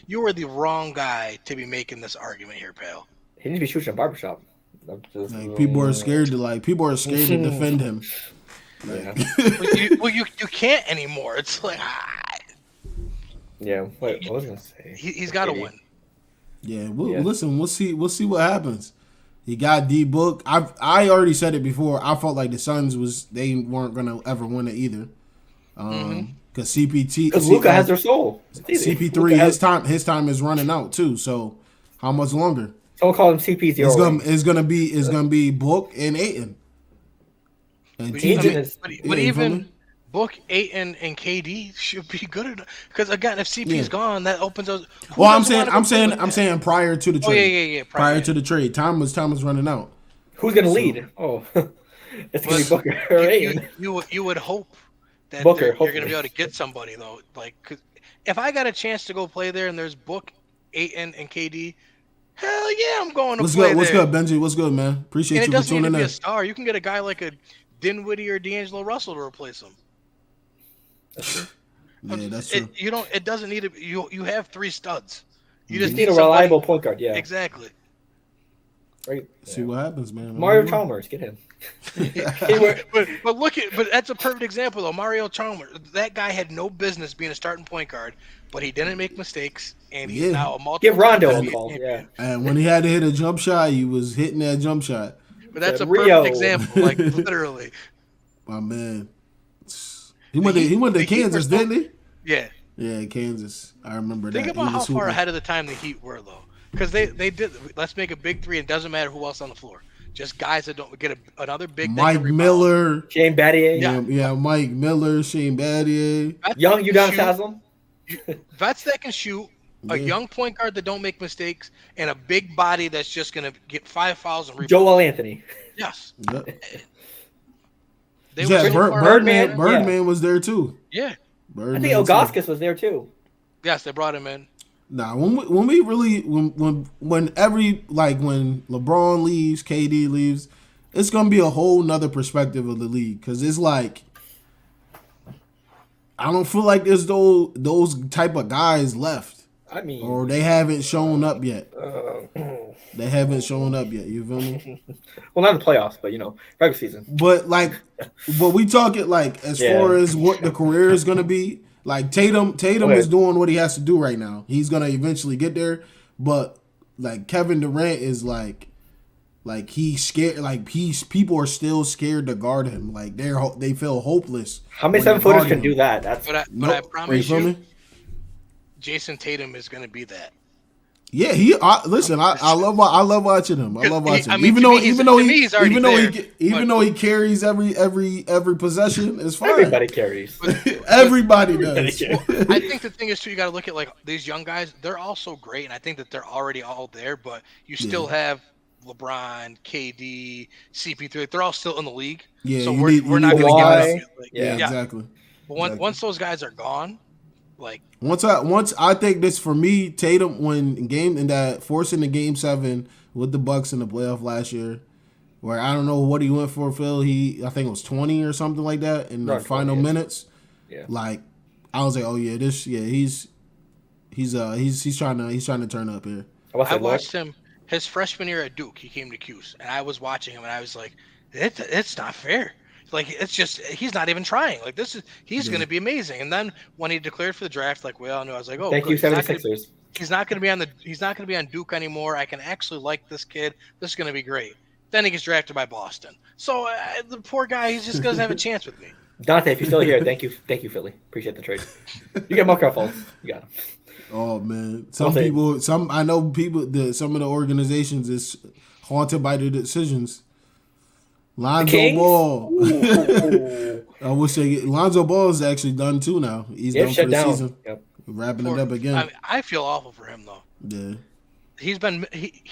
you were the wrong guy to be making this argument here, pal. He needs to be shooting a barbershop. Like people are scared to defend him. Like, you can't anymore. It's like yeah. Wait, what was I gonna say? He's got to win. Yeah, listen. We'll see what happens. He got D Book. I already said it before. I felt like the Suns they weren't gonna ever win it either. Because because Luka has their soul. CP3 his time is running out too. So how much longer? Someone call him CP0. It's gonna be Book and Ayton. And but even Book, Ayton, and KD should be good enough. Because again, if CP's gone, that opens those. Well, I'm saying prior to the trade. Oh yeah. Prior to the trade, time was running out. Who's gonna lead? Oh, it's gonna be Booker or Ayton. You would hope that Booker, you're gonna be able to get somebody though. Like, 'cause if I got a chance to go play there and there's Book, Ayton, and KD. Hell yeah, I'm going to play there. What's good, Benji? What's good, man? Appreciate you for tuning in. And it doesn't need to be a star. You can get a guy like a Dinwiddie or D'Angelo Russell to replace him. That's true. Yeah, that's true. It doesn't need to. You have three studs. You You just need a reliable point guard. Yeah, exactly. Right. See what happens, man. Mario Chalmers, get him. but that's a perfect example though. Mario Chalmers, that guy had no business being a starting point guard, but he didn't make mistakes, and he's now a multiple. Give Rondo a call. Yeah. And when he had to hit a jump shot, he was hitting that jump shot. But that's a perfect example, like literally. My man, he went to Kansas, didn't he? Yeah. Yeah, Kansas. I remember that. Think about how far ahead of the time the Heat were though, because they did. Let's make a big three. It doesn't matter who else on the floor. Just guys that don't get another big. Mike Miller, Shane Battier. Yeah, Mike Miller, Shane Battier. Young Udonis Haslem. Vets that can shoot, a young point guard that don't make mistakes, and a big body that's just gonna get 5 fouls and rebound. Joel Anthony. Yes. Yep. Birdman was there too. Yeah. I think Ilgauskas was there too. Yes, they brought him in. Nah, when LeBron leaves, KD leaves, it's gonna be a whole nother perspective of the league because it's like I don't feel like there's those type of guys left. I mean, or they haven't shown up yet. They haven't shown up yet. You feel me? Well, not in the playoffs, but regular season. But we talking like as far as what the career is gonna be. Like Tatum is doing what he has to do right now. He's gonna eventually get there, but like Kevin Durant is like he's scared. Like people are still scared to guard him. Like they feel hopeless. How many 7-footers can do that? But I promise you, Jason Tatum is gonna be that. Yeah, listen. I love watching him. I love watching him. To me, he's already there. Even though he carries every possession, it's fine. Everybody carries. Everybody does. Well, I think the thing is too, you got to look at like these young guys. They're all so great, and I think that they're already all there. But you still have LeBron, KD, CP3. They're all still in the league. Yeah, so we're not going to get like, yeah, exactly. But once those guys are gone, like once I think this for me, Tatum forcing the game 7 with the Bucks in the playoff last year, where I don't know what he went for, Phil. I think it was 20 or something like that in the final minutes. Yeah. Like I was like, oh yeah, he's trying to turn up here. I watched him his freshman year at Duke. He came to Cuse, and I was watching him, and I was like, it's not fair. Like it's just he's not even trying. Like he's going to be amazing. And then when he declared for the draft, like we all knew, I was like, oh, thank you, 76ers. He's not going to be on Duke anymore. I can actually like this kid. This is going to be great. Then he gets drafted by Boston. So the poor guy, he just doesn't have a chance with me. Dante, if you're still here, thank you, Philly. Appreciate the trade. You get more careful. You got him. Oh man, some of the organizations is haunted by their decisions. Lonzo Ball. I wish Lonzo Ball is actually done too now. He's done for the season. Yep. Wrapping it up again. I feel awful for him though. Yeah. He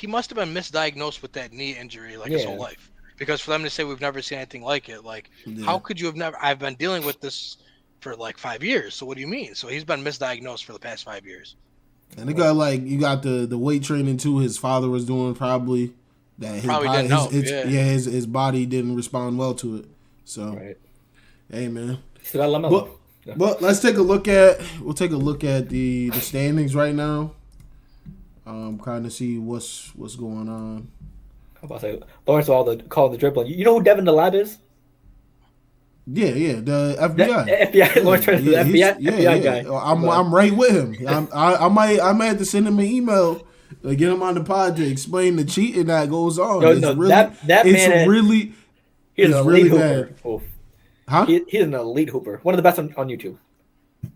must have been misdiagnosed with that knee injury his whole life. Because for them to say we've never seen anything like it, how could you have never? I've been dealing with this for 5 years. So what do you mean? So he's been misdiagnosed for the past 5 years. And you got the weight training too. His father was doing probably. That his body didn't respond well to it. So, hey man. But let's take a look at the standings right now. Kind of see what's going on. How about say Lawrence calling the dribbling? You know who Devin the Lab is? Yeah, the FBI. FBI, Lawrence Turner, the FBI guy. I'm right with him. I might have to send him an email. Get him on the pod to explain the cheating that goes on. He's an elite hooper. Huh? He's an elite hooper. One of the best on YouTube.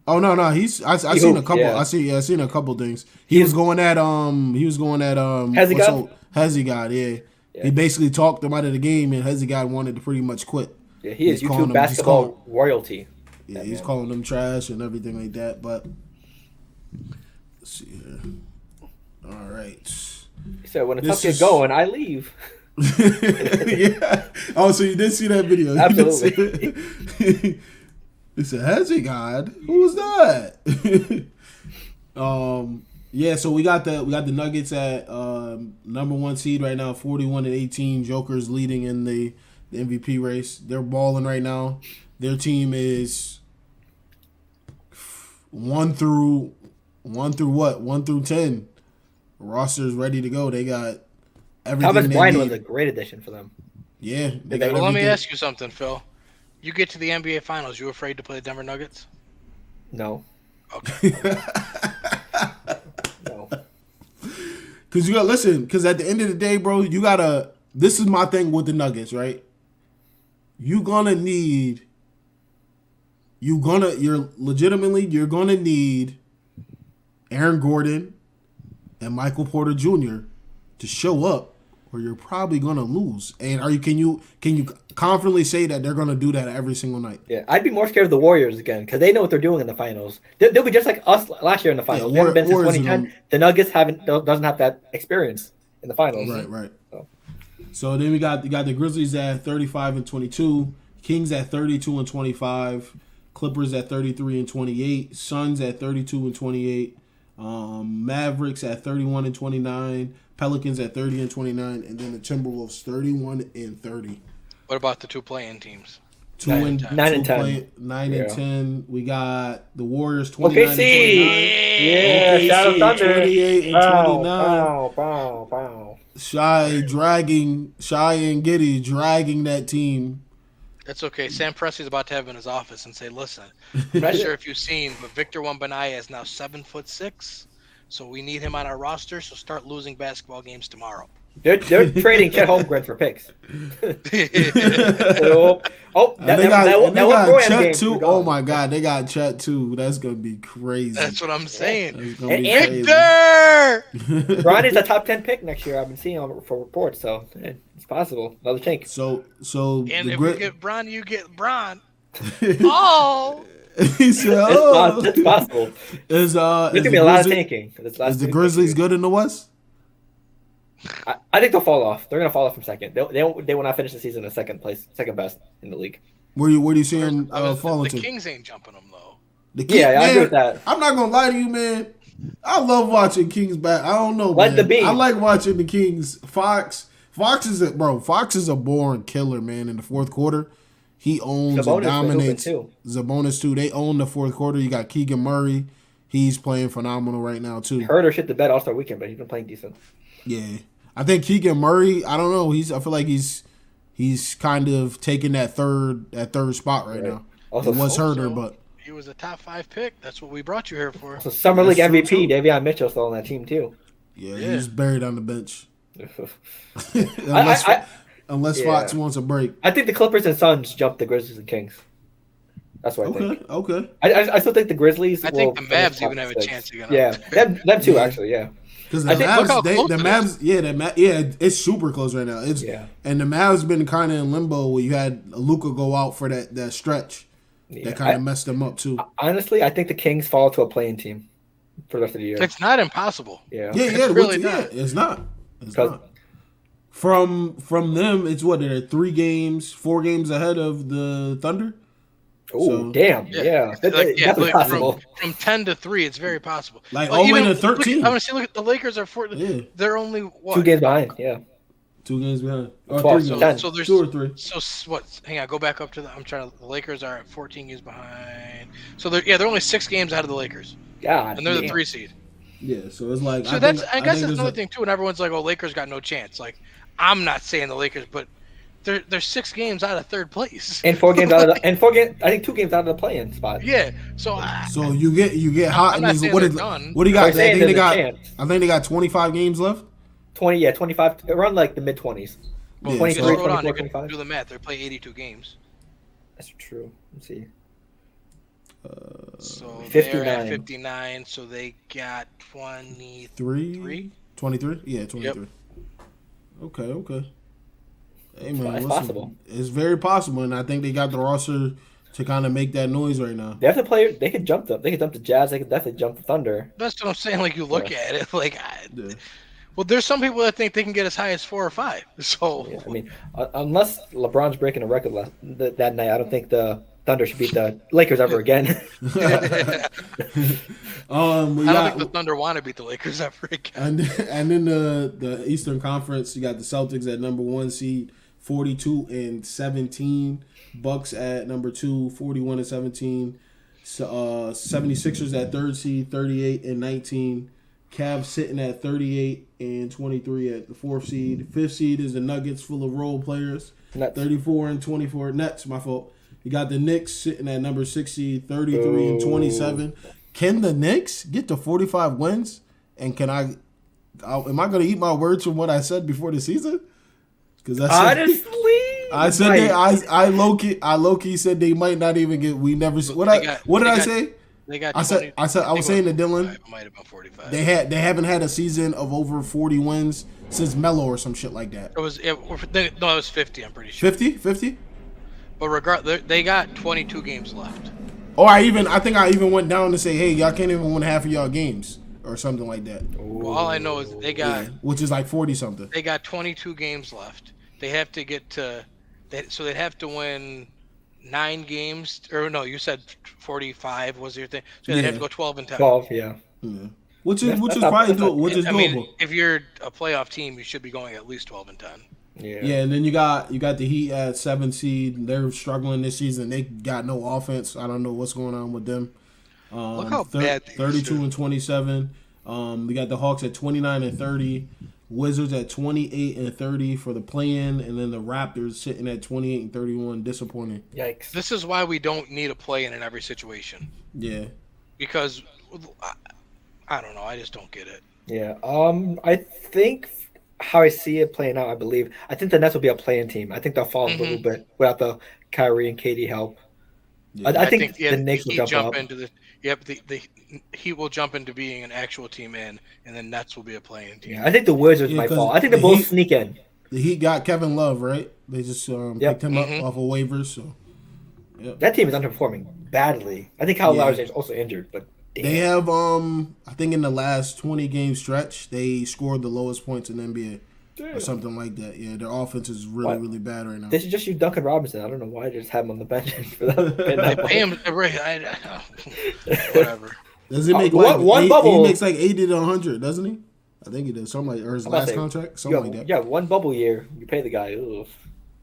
Oh no, I seen a couple. Yeah. I seen a couple things. He was going at Hezzy, yeah. He basically talked him out of the game, and Hezzy wanted to pretty much quit. Yeah, he is YouTube basketball royalty. Yeah, he's calling them trash and everything like that. But let's see here. All right. He said, when the tough gets going, I leave. Yeah. Oh, so you did see that video? Absolutely. He said, "Hezzy God, who was that?" Yeah. So we got the Nuggets at number 1 seed right now, 41-18. Joker's leading in the MVP race. They're balling right now. Their team is 1 through 10. Roster's ready to go. They got everything. Thomas Bryant was a great addition for them. Yeah. Let me ask you something, Phil. You get to the NBA Finals, you afraid to play the Denver Nuggets? No. Okay. No. Because you got to listen. Because at the end of the day, bro, you gotta. This is my thing with the Nuggets, right? You're gonna need Aaron Gordon and Michael Porter Jr. to show up, or you're probably gonna lose. And can you confidently say that they're gonna do that every single night? Yeah, I'd be more scared of the Warriors again because they know what they're doing in the finals. They'll be just like us last year in the finals. They haven't been since 2010. The Nuggets doesn't have that experience in the finals. Right. So then we got the Grizzlies at 35-22, Kings at 32-25, Clippers at 33-28, Suns at 32-28. Mavericks at 31-29, Pelicans at 30-29, and then the Timberwolves 31-30. What about the 2 play-in teams? 9 and 10. 9 and 10. We got the Warriors 29-29. Yeah, Shadow Thunder 28-29. Bow. Shy and Giddy dragging that team. That's okay. Sam Presti's about to have him in his office and say, "Listen, I'm not sure if you've seen, but Victor Wembanyama is now 7'6", So we need him on our roster. So start losing basketball games tomorrow. They're trading Chet Holmgren for picks. And they got Roy Chet game, too. we're Oh gone. my God, they got Chet too. That's gonna be crazy. That's what I'm saying. That's gonna be And- crazy. Bronny's a top 10 pick next year. I've been seeing him for reports, so it's possible. Another chink. So And the if grit. you get Bron, you get Bron. Oh, He said, "Oh, It's possible. is There's is gonna be a lot of tanking. is the Grizzlies good in the West? I think they'll fall off. They're gonna fall off from second. They will not finish the season in second best in the league. Where do you see him falling the to? Kings ain't jumping them though. The Kings, Yeah, I agree man, with that. I'm not gonna lie to you, man. I love watching Kings back. I don't know, Let man. the beat. I like watching the Kings. Fox is a born killer, man. In the fourth quarter, he owns Sabonis and dominates. was open, Sabonis too. They own the fourth quarter. You got Keegan Murray. He's playing phenomenal right now too. Heard or shit the bed All-Star weekend, but he's been playing decent. Yeah, I think Keegan Murray. I don't know. I feel like he's kind of taking that third spot right now. Also, It was so- Herter, but He was a top 5 pick. That's what we brought you here for. So Summer League That's true, MVP too. Davion Mitchell's still on that team too. yeah, Yeah. he's buried on the bench. I Unless yeah. Fox wants a break. think the Clippers and Suns jumped the Grizzlies and Kings. That's what I think. Okay. I still think the Grizzlies. I think will the finish Mavs top even have a 6. chance to get Yeah, up. them too Yeah. actually. Yeah, Because I the think- look how Mavs, close the it Mavs, it's super close right now. Yeah. And the Mavs been kind of in limbo where you had Luka go out for that stretch yeah. that kind of messed them up too. Honestly, I think the Kings fall to a playing team for the rest of the year. It's not impossible. Yeah, Yeah, It's really yeah, not. it's not. It's 'Cause- not. From them, it's what they're 4 games ahead of the Thunder. Oh So- damn! Yeah, Like, definitely like, possible. From 10 to 3, it's very possible. Like, all the way to 13. I want to see. Look at the Lakers are 4. Yeah, They're only what? 2 games behind. Yeah, 2 games behind. Or 12, 3 so- games. So there's 2 or 3. So what? Hang on, go back up to the. I'm trying to. The Lakers are at 14 games behind. So they're only 6 games ahead of the Lakers, God, and they're the damn. 3 seed. Yeah, so it's like So I guess that's another thing too. And everyone's like, "Oh, Lakers got no chance." Like, I'm not saying the Lakers, but they're 6 games out of third place. And 4 games out of the and 4 games. I think 2 games out of the play-in spot. Yeah. So So you get hot. I'm not saying what they're is done. what do you got? I'm saying there's a chance. I think they got 25 games left. 25 around like the mid 20s. well, Yeah, 23, just hold on. You 24, can 25. do the math. They play 82 games. That's true. Let's see. So 59. they're at 59. So they got 23. 23? Yeah, 23. Okay. Hey man, It's listen, possible. It's very possible, and I think they got the roster to kind of make that noise right now. They have to play. They could jump them. They could jump the Jazz. They could definitely jump the Thunder. That's what I'm saying. Like, you look Yeah. at it, like, Yeah. well, there's some people that think they can get as high as 4 or 5. So Yeah, I mean, unless LeBron's breaking a record that night, I don't think the Thunder should beat the Lakers ever again. We I don't got, think the Thunder want to beat the Lakers ever again. and then the Eastern Conference, you got the Celtics at number 1 seed, 42-17. Bucks at number 2, 41-17. 76ers at 3rd seed, 38-19. Cavs sitting at 38-23 at the 4th seed. 5th seed is the Nuggets, full of role players, Nets. 34-24. Nets, my fault. You got the Knicks sitting at number 6 seed, 33-27. Can the Knicks get to 45 wins? And am I going to eat my words from what I said before the season? Because Honestly, I said I low key said they might not even get. We never. What did I say? They got. I was saying to Dylan. It might have been 45. They haven't had a season of over 40 wins since Melo or some shit like that. It was 50. I'm pretty sure. 50? But they got 22 games left. Or I think I even went down to say, hey, y'all can't even win half of y'all games or something like that. Well, all I know is they got Which is like 40 something. they got 22 games left. They have to get to, so they'd have to win 9 games. Or no, you said 45 was your thing. So they'd have to go 12-10. 12. Yeah. Yeah. Which is That's probably not- doable. I mean, if you're a playoff team, you should be going at least 12-10. Yeah. Yeah, and then you got the Heat at 7 seed. They're struggling this season. They got no offense. I don't know what's going on with them. Look how bad they used to. 32-27. We got the Hawks at 29-30. Wizards at 28-30 for the play-in, and then the Raptors sitting at 28-31. Disappointing. Yikes. This is why we don't need a play-in every situation. Yeah. Because I don't know. I just don't get it. Yeah. I think how I see it playing out, I think the Nets will be a playing team. I think they'll fall a little bit without the Kyrie and Katie help. Yeah. I think yeah, the the Knicks will Heat jump jump up. into the yep. The Heat will jump into being an actual team and then Nets will be a playing team. Yeah, I think the Wizards Yeah, might 'cause fall. I think the they both Heat- sneak in. The Heat got Kevin Love, right? They just picked him up Mhm. off of waivers. So That team is underperforming badly. I think Kyle Yeah. Lowry is also injured, but damn. they have I think in the last 20 game stretch they scored the lowest points in the NBA or something like that. Yeah, their offense is really What? really bad right now. They should just use Duncan Robinson. I don't know why they just have him on the bench for that. They pay him whatever. Does he make one he bubble. makes like 80 to 100, doesn't he? I think he does. Something like or his I'm about to last say, contract, something like that. one bubble year, you pay the guy. Ugh.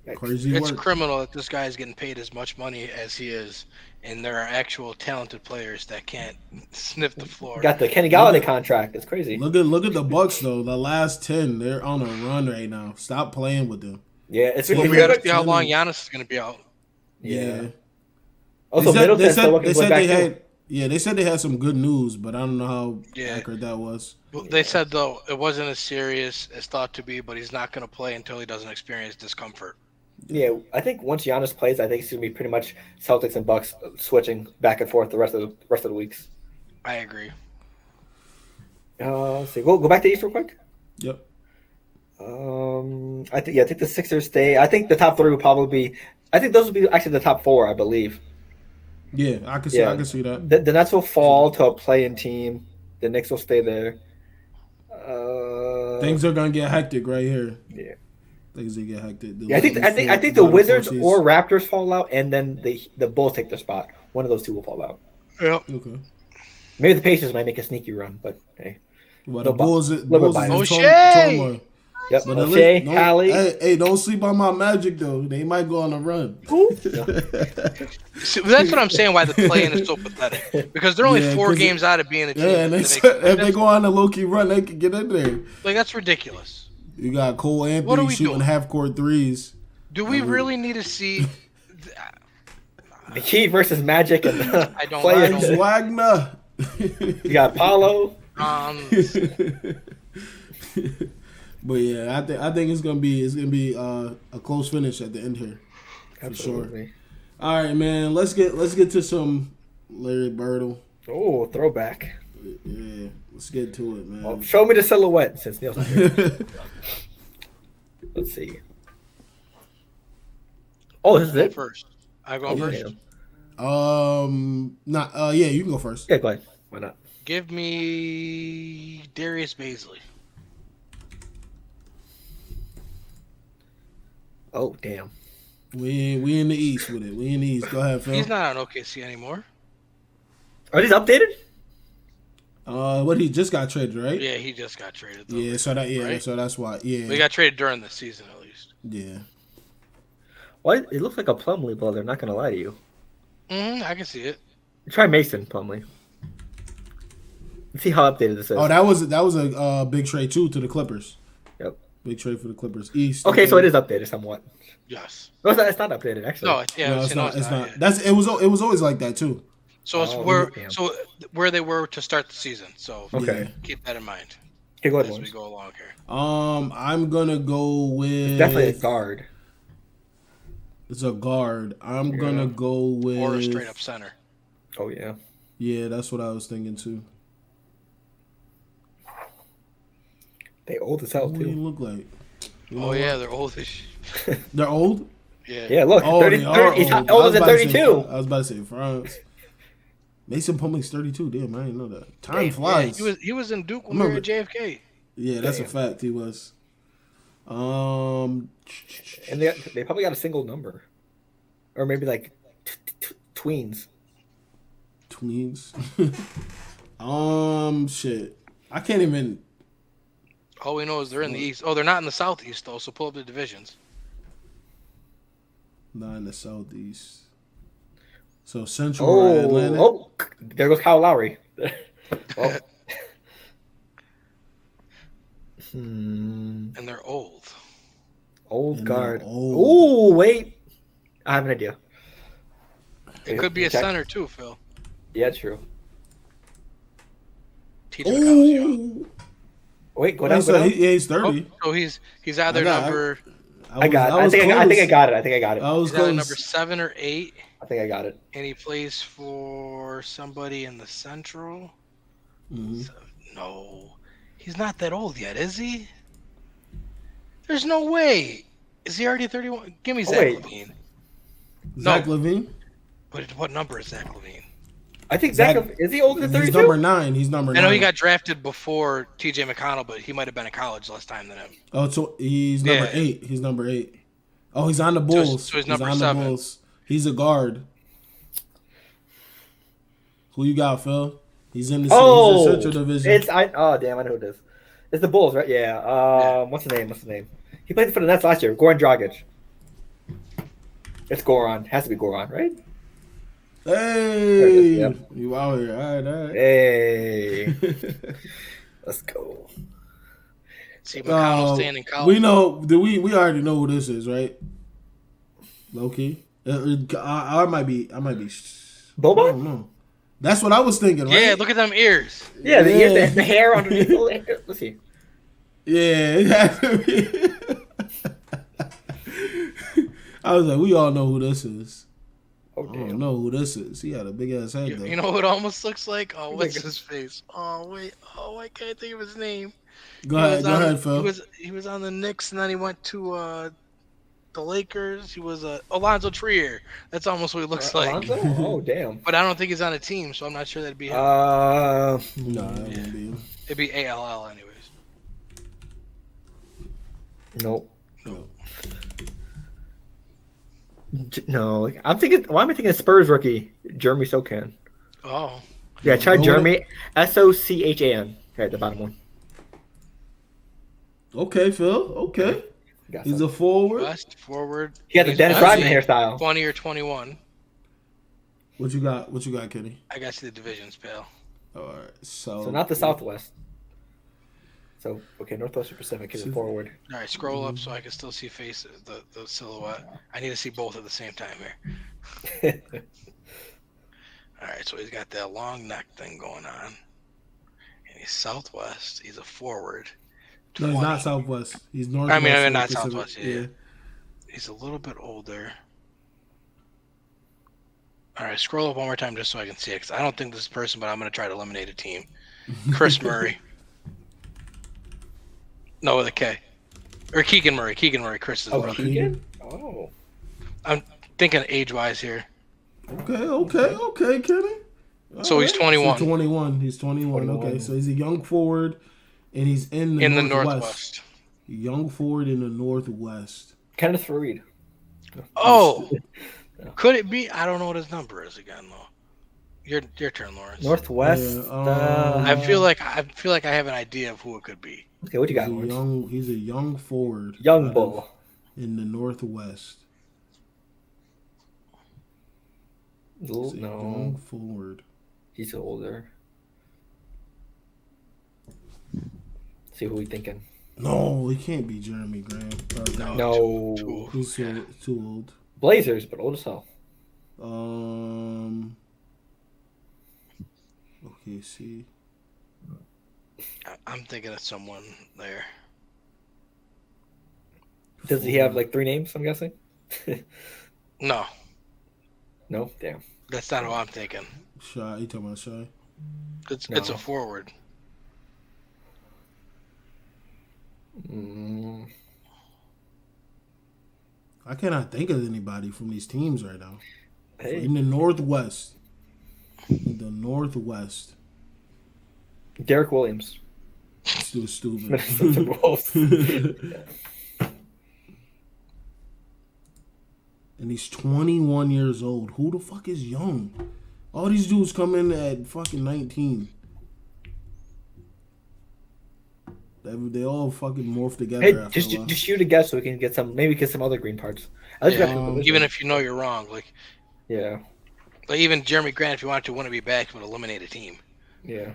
Yikes. Crazy It's work. criminal that this guy is getting paid as much money as he is, and there are actual talented players that can't sniff the floor. Got the Kenny Galladay contract. It's crazy. Look at the Bucks though. The last 10, they're on a run right now. Stop playing with them. Yeah, it's Well, really we got to good. see how long Giannis is going to be out. Yeah. Also, Middleton's still looking they good said back they too. had they said they had some good news, but I don't know how Yeah. accurate that was. Well, they said though it wasn't as serious as thought to be, but he's not going to play until he doesn't experience discomfort. Yeah, I think once Giannis plays, I think it's gonna be pretty much Celtics and Bucks switching back and forth the rest of the weeks. I agree. Let's see. Go back to East real quick. Yep. I think the Sixers stay. I think the top three will probably be. I think those will be actually the top four, I believe. Yeah, I can see that. The Nets will fall to a play-in team. The Knicks will stay there. Things are gonna get hectic right here. Yeah. Things get hectic. I think the Wizards or Raptors fall out, and then the Bulls take their spot. One of those two will fall out. Yep. Okay. Maybe the Pacers might make a sneaky run, but hey. Well, No the Bulls bias. is in O'Shea! turmoil. Yep. But O'Shea, don't- Hallie. Hey, don't sleep on my Magic though. They might go on a run. See, that's what I'm saying. Why the play-in is so pathetic? Because they're only Yeah, 4 'cause games out of being a team. Yeah, and they that said if they that's- go on a low key run, they can get in there. like that's ridiculous. You got Cole What are Anthony we shooting doing? half court threes. Do we really need to see? The Heat versus Magic and I don't- players. I don't- Wagner. You got Paulo. But yeah, I think it's gonna be a close finish at the end here. For sure. All right, man. Let's get to some Larry Bird. Oh, throwback. Yeah, let's get to it, man. Well, show me the silhouette since Neil's not here. Let's see. Oh, this is it. First, I'm going first. Yeah, you can go first. Yeah, go ahead. Why not? Give me Darius Baisley. Oh, damn. We in the East with it. We in the East. Go ahead, Phil. He's not on OKC anymore. Are these updated? What he just got traded, right? Yeah, he just got traded. Though, Yeah, so right? that's why. Yeah. We got traded during the season at least. Yeah. Why? It looks like a Plumlee brother. Not gonna lie to you. I can see it. Try Mason Plumlee. Let's see how updated this is. Oh, that was a big trade too to the Clippers. Yep. Big trade for the Clippers. East. Okay, so it is updated somewhat. Yes. No, it's not updated actually. No, yeah, No, it's not. It's not. yeah. It was always like that too. So it's damn. where they were to start the season. So Okay. keep that in mind Okay, go ahead. as we Lawrence. go along here. I'm gonna go with It's definitely a guard. It's a guard. I'm gonna go with Or a straight up center. Oh yeah. Yeah, that's what I was thinking too. They old as hell What do you too. look like? You know Oh what? yeah, they're oldish. They're old. Yeah. Yeah, look, Oh, 30, they are 30 he's old. older than 32. I was about to say France. Mason Plumlee's 32. Damn, I didn't know that. Time Yeah, flies. he was in Duke when we were at JFK. Yeah, that's Damn. a fact. He was. And they probably got a single number, or maybe like tweens. Tweens. Shit. I can't even. All we know is they're in the East. Oh, they're not in the Southeast though. So pull up the divisions. Not in the Southeast. So Central or Atlantic. Oh, there goes Kyle Lowry. Oh. And they're old. Old And guard. they're old. Oh, wait. I have an idea. It could be a Check. center too, Phil. Yeah, true. TJ McConnell's young. Ooh. Wait, go Oh, down. Go down. he's 30. So he's either I got- number I got it. I think I got it. I think I got it. I was he's either close. number 7 or 8, I think I got it. and he plays for somebody in the Central. Mhm. So, no, he's not that old yet, is he? There's no way. Is he already 31? Give me Zach wait. Levine. Zach No. Levine. What number is Zach Levine? I think Zach is he older than He's 32? number 9. He's number 9. I know he got drafted before TJ McConnell, but he might have been in college less time than him. Oh, so he's number Yeah. 8. He's number 8. Oh, he's on the Bulls. So he's number on 7. the Bulls. He's a guard. Who you got, Phil? He's in the Central Division. Oh damn, I know who it is. It's the Bulls, right? Yeah. What's the name? He played for the Nets last year. Goran Dragic. It's Goran. Has to be Goran, right? Hey, Yep. you out here? All right. Hey, let's go. See McConnell staying in college. We know. We already know who this is, right? Low key. I might be. I Boba? don't know. That's what I was thinking. Right? Yeah, look at them ears. Yeah, Yeah. the hair underneath. Let's see. Yeah, it has to be. I was like, we all know who this is. Oh I don't damn. know who this is. He got a big ass head though. You know what it almost looks like? Oh, what's his face? Oh wait. Oh, I can't think of his name. Go ahead, Phil. He was on the Knicks and then he went to the Lakers. He was Alonzo Trier. That's almost what he looks like. Alonzo? Oh damn. But I don't think he's on a team, so I'm not sure that'd be him. No, that won't be him. It'd be ALL anyways. Nope. No. No, I'm thinking. Why am I thinking of Spurs rookie Jeremy Sochan? Oh. Yeah, try Go with Jeremy Sochan. Okay, the bottom one. Okay, Phil. Okay. Got He's some. a forward. West forward. He had the He's Dennis actually Rodman hairstyle. 20 or 21. What you got? What you got, Kenny? I got you the divisions, pal. All right. So So not the Southwest. So okay, Northwest or Pacific is a forward. All right, scroll up so I can still see the silhouette. I need to see both at the same time here. All right, so he's got that long neck thing going on. And he's Southwest. He's a forward. no, he's 20. not Southwest. He's Northwest. I mean, or not Pacific. Southwest. Yeah. He's a little bit older. All right, scroll up one more time just so I can see it. Because I don't think this is a person, but I'm going to try to eliminate a team. Chris Murray. No, with a K. Or Keegan Murray. Chris is Oh, brother. Keegan? Oh. I'm thinking age-wise here. Okay, Kenny. So he's 21. So 21. He's 21. Okay, so he's a young forward, and he's in the Northwest. Young forward in the Northwest. Kenneth Fareed. Oh, could it be? I don't know what his number is again, though. Your turn, Lawrence. Northwest. Yeah, I feel like I have an idea of who it could be. Okay, what you got, Lawrence? He's a young forward. Young bull. In the Northwest. He's a No, young forward. he's older. See who we thinking. No, he can't be Jeremy Grant. No. He's too old. Blazers, but old as hell. Okay, see. I'm thinking of someone there. Does he have like 3 names, I'm guessing? No, No? Damn. that's not who I'm thinking. Shy, you talking about Shy? It's a forward. Mm. I cannot think of anybody from these teams right now. Hey. In the Northwest. In the Northwest. Derek Williams. Still stupid. Minnesota Wolves. And he's 21 years old. Who the fuck is young? All these dudes come in at fucking 19. They all fucking morph together Hey, after a while. just shoot a guess so we can get some other green parts. At least we got some positions. Even if you know you're wrong, like even Jeremy Grant, if you wanted to win to be back, would eliminate a team. Yeah.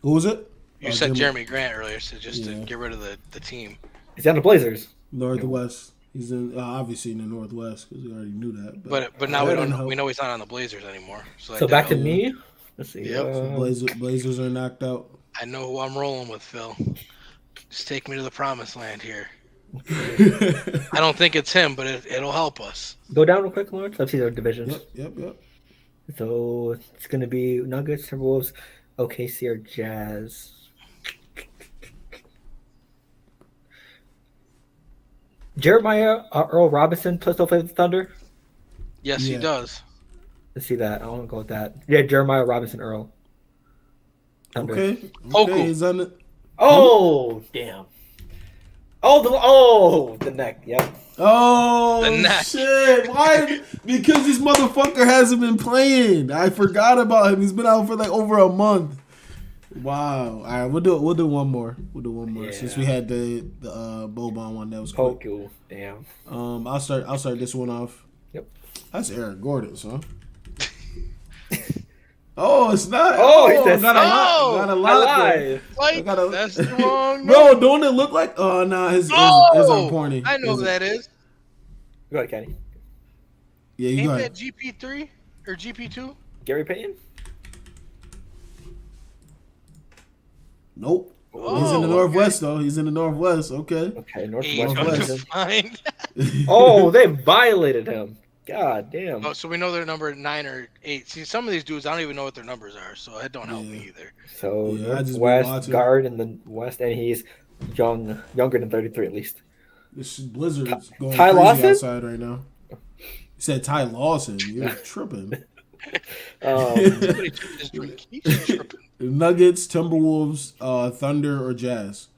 Who was it? You said Jeremy Grant earlier, so just to get rid of the team. He's on the Blazers. Northwest. He's in obviously in the Northwest because we already knew that. But now we don't know. We know he's not on the Blazers anymore. So back to me. Let's see. So Blazers are knocked out. I know who I'm rolling with, Phil. Just take me to the promised land here. I don't think it's him, but it'll help us. Go down real quick, Lawrence. Let's see their divisions. Yep. So it's gonna be Nuggets, Timberwolves, OKC, or Jazz. Jeremiah Earl Robinson still play with the Thunder. Yes, he does. Let's see that. I want to go with that. Yeah, Jeremiah Robinson Earl. Thunder. Okay. Poku. He's on it. Oh, damn. Oh, the neck. Yep. Oh, The neck. shit. Why? Because this motherfucker hasn't been playing. I forgot about him. He's been out for like over a month. Wow. All right, we'll do one more. Yeah. Since we had the Boban one that was quick. Poku. Damn. I'll start this one off. Yep. That's Eric Gordon, huh? Oh, it's not. Oh, he said, got a lot. There. Like, that's the wrong Bro, don't it look like? Oh, nah, his on pointy. I know who that is. Go ahead, Kenny. Yeah, you Ain't got that GP3 or GP2? Gary Payton? Nope. Oh, He's in the Northwest, though. He's in the Northwest. Okay. Okay, Age Northwest. undefined. Oh, they violated him. God damn. Oh, so we know they're number 9 or 8. See, some of these dudes, I don't even know what their numbers are, so that don't help me either. So Yeah, I just been West watching. guard in the West, and he's younger than 33 at least. This blizzard is going Ty crazy Lawson? outside right now. You said Ty Lawson. You're tripping. Somebody took this drink. He's tripping. Nuggets, Timberwolves, Thunder, or Jazz.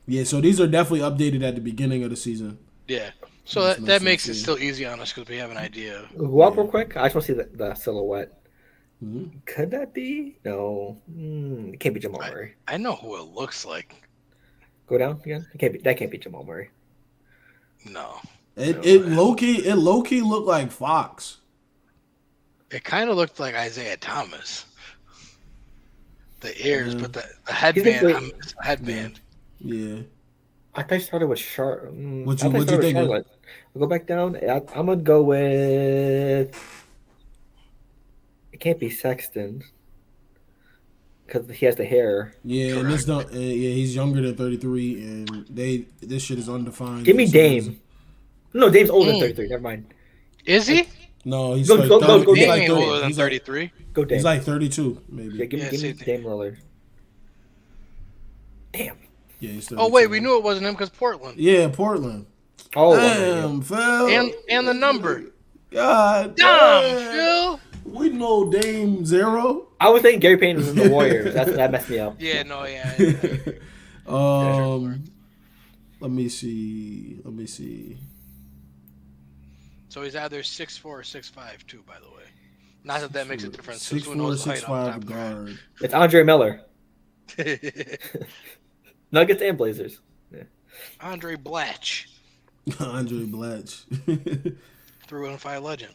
Yeah, so these are definitely updated at the beginning of the season. Yeah. So that makes it still easy on us because we have an idea. Go up real quick. I just want to see the silhouette. Mm-hmm. Could that be? No. It can't be Jamal Murray. I know who it looks like. Go down again. That can't be Jamal Murray. No. It low key looked like Fox. It kind of looked like Isaiah Thomas. The ears, but the headband. Headband. Yeah. I thought you started with Charlotte. What you think? I'll go back down. I'm gonna go with. It can't be Sexton because he has the hair. Yeah, and this don't. He's younger than 33, and this shit is undefined. Give me Dame. No, Dame's older than 33. Never mind. Is he? No, he's Go like Dame. 30, Dame like ain't 30. older than He's like, 33. Go Dame. he's like 32, maybe. Yeah, give me see, Dame Lillard. Damn. Yeah, he's 32. Oh wait, we knew it wasn't him because Portland. Yeah, Portland. Oh, Damn, Phil. And the number. God Damn, damn. Phil. We know Dame Zero. I was thinking Gary Payton was in the Warriors. That messed me up. Yeah, no, yeah. Let me see. So he's either 6'4" or 6'5" too, by the way. Not that makes a difference. 6'4", 6'5" guard. It's Andre Miller. Nuggets and Blazers. Yeah. Andre Blatch, Andre Blatch. 3-1-5 legend.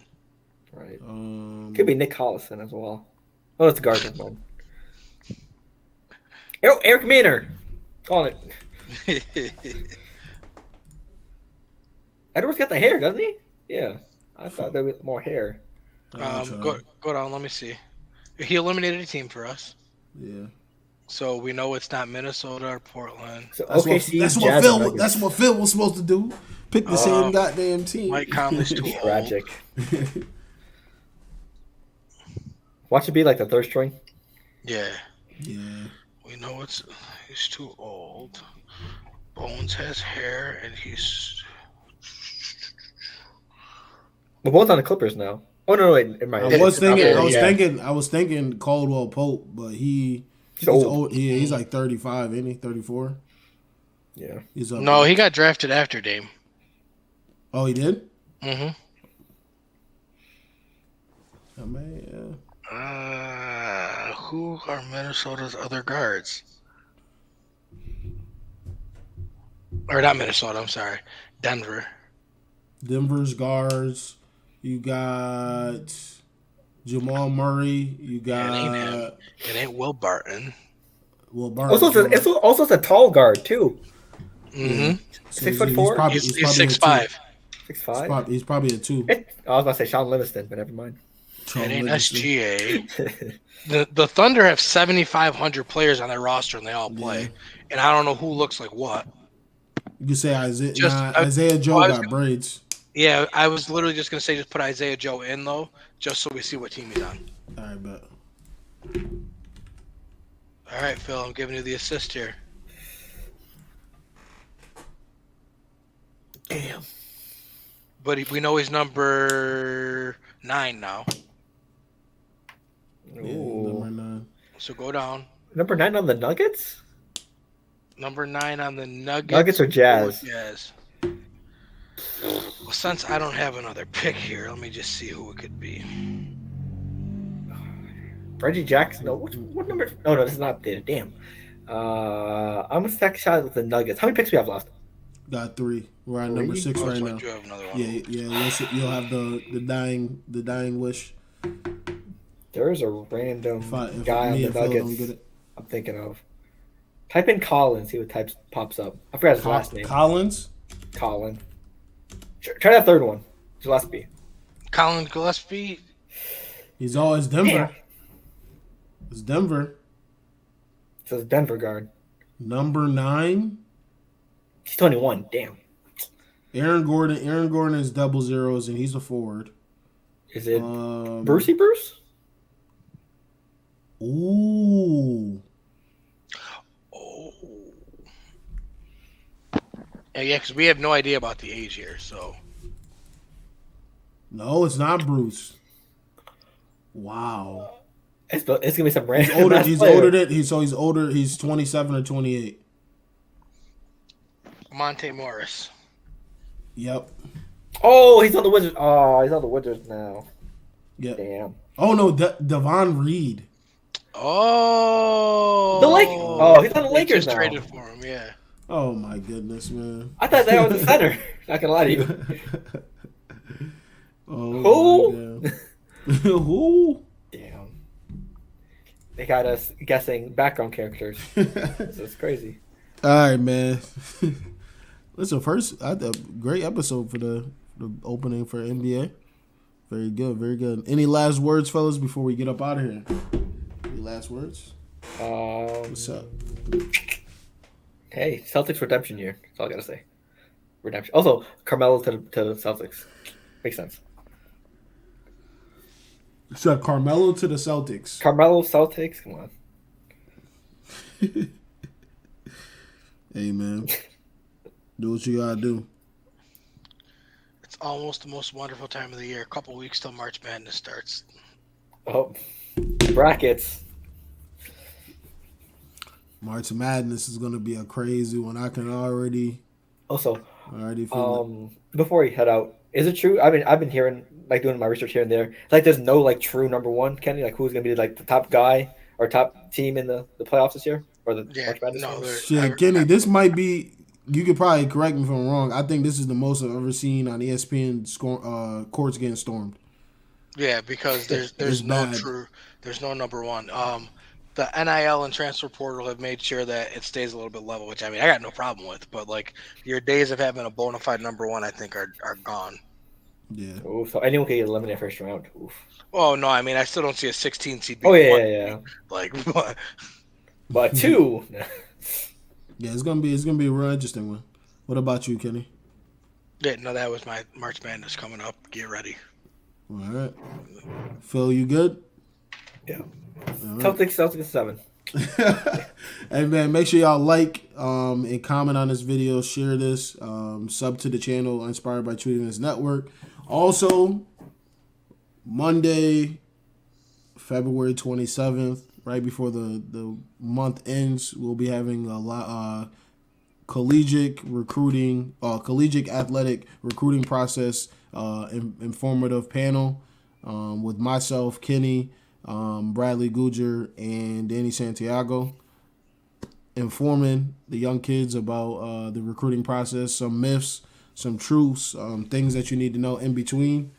Right. Could be Nick Collison as well. Oh, it's a guard one. Eric Maynard. Call it. Edwards got the hair, doesn't he? Yeah. I thought there was more hair. Go down. Let me see. He eliminated a team for us, Yeah. so we know it's not Minnesota or Portland. So That's OKC, what Jazz, Phil. Nuggets. That's what Phil was supposed to do. Pick the same goddamn team. Mike Conley's too old. Tragic. Watch it be like the third string. Yeah, Yeah. we know he's too old. Bones has hair, and he's. We're both on the Clippers now. Oh no, wait. I was thinking Caldwell Pope, but he's old. Yeah, he's like 35, ain't he? 34. Yeah. He's up. No, he got drafted after Dame. Oh, he did. Mm-hmm. Oh, man, Who are Minnesota's other guards? Or not Minnesota, I'm sorry. Denver. Denver's guards. You got Jamal Murray. You got It ain't Will Barton. Will Barton. Also, it's a tall guard too. Mm-hmm. So 6'4". He's 6'5". 6'5". He's probably a 2. I was about to say Sean Livingston, but never mind. It ain't Legacy. SGA. The Thunder have 7,500 players on their roster, and they all play. Yeah. And I don't know who looks like what. You can say Isaiah. Just Isaiah Joe I was got braids. Yeah, I was literally just gonna say just put Isaiah Joe in though, just so we see what team he's on. All right, bet. All right, Phil, I'm giving you the assist here. Damn. But we know he's number 9 now. Yeah, number 9. So go down. Number 9 on the Nuggets? Number 9 on the Nuggets. Nuggets or Jazz? Jazz. Well, since I don't have another pick here, let me just see who it could be. Reggie Jackson? No, what number? Oh, no, this is not updated. Damn. I'm going to take a shot with the Nuggets. How many picks do we have left? Got 3. We're at number 6 right now. You have another one. Yeah. You'll have the dying wish. There's a random If guy on me the and Phil don't get Nuggets it. I'm thinking of. Type in Colin, see what pops up. I forgot his last name. Collins? Colin. Try that third one. Gillespie. Colin Gillespie. He's always Denver. Damn. It's Denver. It says Denver guard. Number 9. He's 21. Damn. Aaron Gordon. Aaron Gordon is double zeros, and he's a forward. Is it Brucey Bruce? Ooh. Oh. Yeah, because we have no idea about the age here, so. No, it's not Bruce. Wow. It's gonna be some random. He's older. He's 27 or 28. Monte Morris. Yep. Oh, he's on the Wizards. Oh, he's on the Wizards now. Yep. Damn. Oh no, Devon Reed. Oh. The Lake. Oh, he's on the Lakers just now. traded for him, yeah. Oh my goodness, man. I thought that was the center. Not gonna lie to you. Oh. Who? Damn. They got us guessing background characters. So it's crazy. All right, man. Listen, first, I had a great episode for the opening for NBA. Very good, very good. Any last words, fellas, before we get up out of here? Any last words? What's up? Hey, Celtics redemption year. That's all I gotta say. Redemption. Also, Carmelo to the Celtics. Makes sense. So Carmelo to the Celtics. Carmelo Celtics. Come on. Hey, man. Do what you gotta do. It's almost the most wonderful time of the year. A couple weeks till March Madness starts. Oh, brackets. March Madness is gonna be a crazy one. I can already Also, feel before we head out, is it true? I've been hearing, like, doing my research here and there. Like, there's no like true number one, Kenny. Like, who's gonna be like the top guy or top team in the playoffs this year or the March Madness? No, Shit, Kenny, this might be. You could probably correct me if I'm wrong. I think this is the most I've ever seen on ESPN courts getting stormed. Yeah, because there's no number one. The NIL and transfer portal have made sure that it stays a little bit level, which I mean I got no problem with. But like your days of having a bona fide number one, I think are gone. Yeah. Oh, so anyone can get eliminated first round. Oof. Oh no, I mean I still don't see a 16 seed. Oh yeah. Like, but 2. Yeah, it's gonna be a real interesting one. What about you, Kenny? Yeah, no, that was my March Madness coming up. Get ready. All right. Phil, you good? Yeah. All right. Celtics 7. Hey man, make sure y'all like and comment on this video, share this, sub to the channel Inspired by Tweeting Network. Also, Monday, February 27th, right before the month ends, we'll be having a lot collegiate athletic recruiting process informative panel with myself, Kenny, Bradley Gujar, and Danny Santiago, informing the young kids about the recruiting process, some myths, some truths, things that you need to know in between.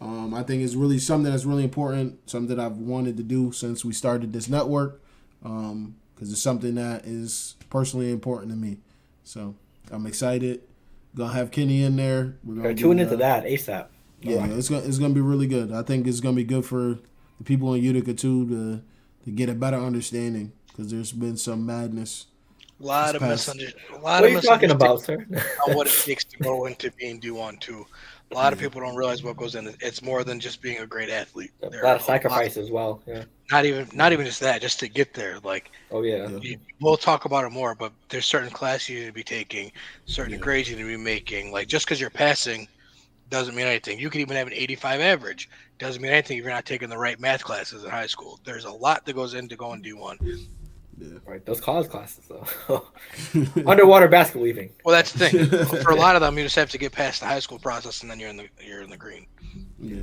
I think it's really something that's really important, something that I've wanted to do since we started this network, because it's something that is personally important to me. So I'm excited. Gonna have Kenny in there. We're gonna tune into that ASAP. Yeah, it's gonna be really good. I think it's gonna be good for the people in Utica too to get a better understanding because there's been some madness. A lot of What are you talking about, sir? on what it takes to go into being D1 too. A lot of people don't realize what goes in. It's more than just being a great athlete. A lot of sacrifice as well. Yeah. Not even just that, just to get there. Like, Oh yeah. we'll talk about it more, but there's certain classes you need to be taking, certain grades you need to be making. Like, just because you're passing doesn't mean anything. You could even have an 85 average. Doesn't mean anything if you're not taking the right math classes in high school. There's a lot that goes into going D1. Yeah. Right, those college classes though. Underwater basket weaving. Well, that's the thing. For a lot of them, you just have to get past the high school process, and then you're in the green. Yeah.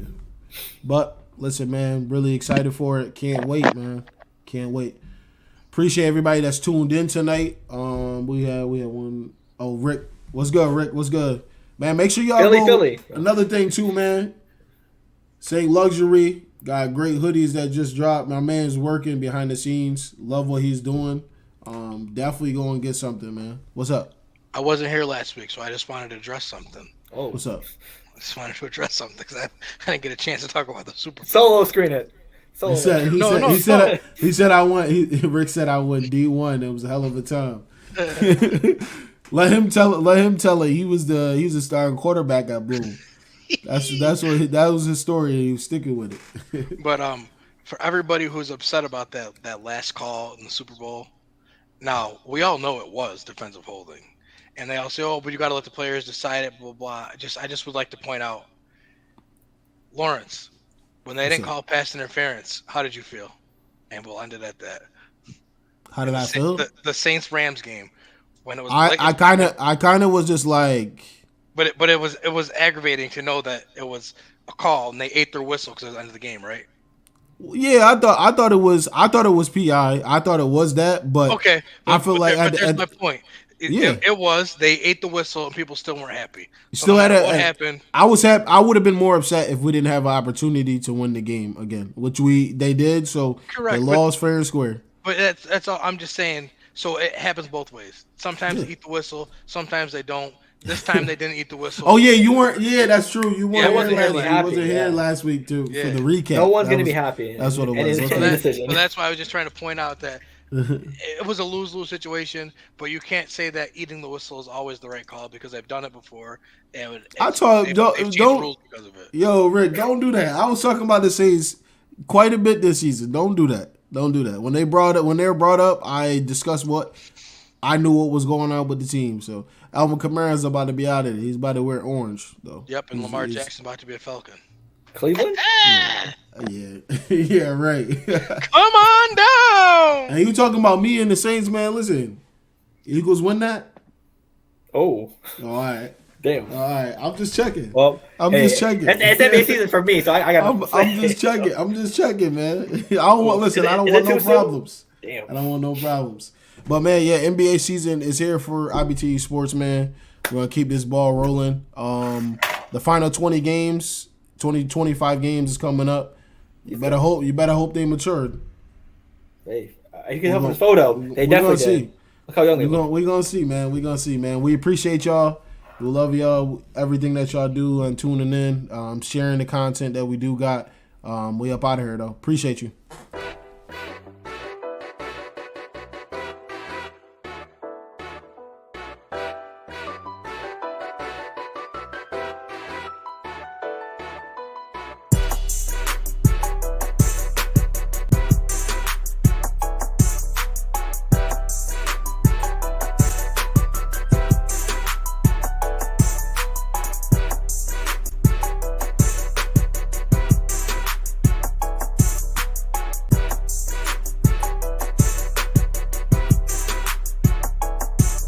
But listen, man, really excited for it. Can't wait, man. Can't wait. Appreciate everybody that's tuned in tonight. We had one. Oh, Rick, what's good, Rick? What's good, man? Make sure y'all Philly. Another thing too, man. Saint Luxury got great hoodies that just dropped. My man's working behind the scenes. Love what he's doing. Definitely go and get something, man. What's up? I wasn't here last week, so I just wanted to address something. Oh, What's up? I just wanted to address something because I didn't get a chance to talk about the Super Bowl. solo screen it. Solo. He said I want. Rick said I want D1. It was a hell of a time. Let him tell it. He was the starting quarterback at Bloom. That was his story. He was sticking with it. But for everybody who's upset about that last call in the Super Bowl, now we all know it was defensive holding, and they all say, "Oh, but you got to let the players decide it." Blah blah. I just would like to point out, Lawrence, when they didn't call pass interference, how did you feel? And we'll end it at that. How did I feel? The Saints Rams game when it was. I kind of was just like. But it was aggravating to know that it was a call and they ate their whistle because it was the end of the game, right? Yeah, I thought it was PI. I thought it was that, but okay. I feel like there's my point. It was they ate the whistle and people still weren't happy. So what happened? I was happy. I would have been more upset if we didn't have an opportunity to win the game again, which they did. So correct, they lost fair and square. But that's all. I'm just saying. So it happens both ways. Sometimes they eat the whistle. Sometimes they don't. This time they didn't eat the whistle. Oh yeah, you weren't. Yeah, that's true. You weren't. I wasn't here last week too for the recap. No one's gonna be happy. That's what it was. So that's why I was just trying to point out that it was a lose-lose situation. But you can't say that eating the whistle is always the right call because I've done it before. And don't. Because of it. Yo, Rick, don't do that. I was talking about the Saints quite a bit this season. Don't do that. Don't do that. When they were brought up, I discussed what I knew what was going on with the team. So Alvin Kamara's about to be out of it. He's about to wear orange though. Yep, and Lamar Jackson's about to be a Falcon. Cleveland? Yeah. Yeah, right. Come on down. And you talking about me and the Saints, man? Listen, Eagles win that. Oh. All right. Damn. All right. I'm just checking. Well, I'm just checking. It's NBA season for me, so I got. I'm just checking. I'm just checking, man. I don't want no problems. Damn. I don't want no problems. But man, yeah, NBA season is here for IBTE Sports, man. We're gonna keep this ball rolling. The final 20 games, 25 games is coming up. You better hope they matured. Hey, you can help with this photo. They definitely did. Look how young they look. We're gonna see, man. We're gonna see, man. We appreciate y'all. We love y'all. Everything that y'all do and tuning in, sharing the content that we do got. We up out of here though. Appreciate you.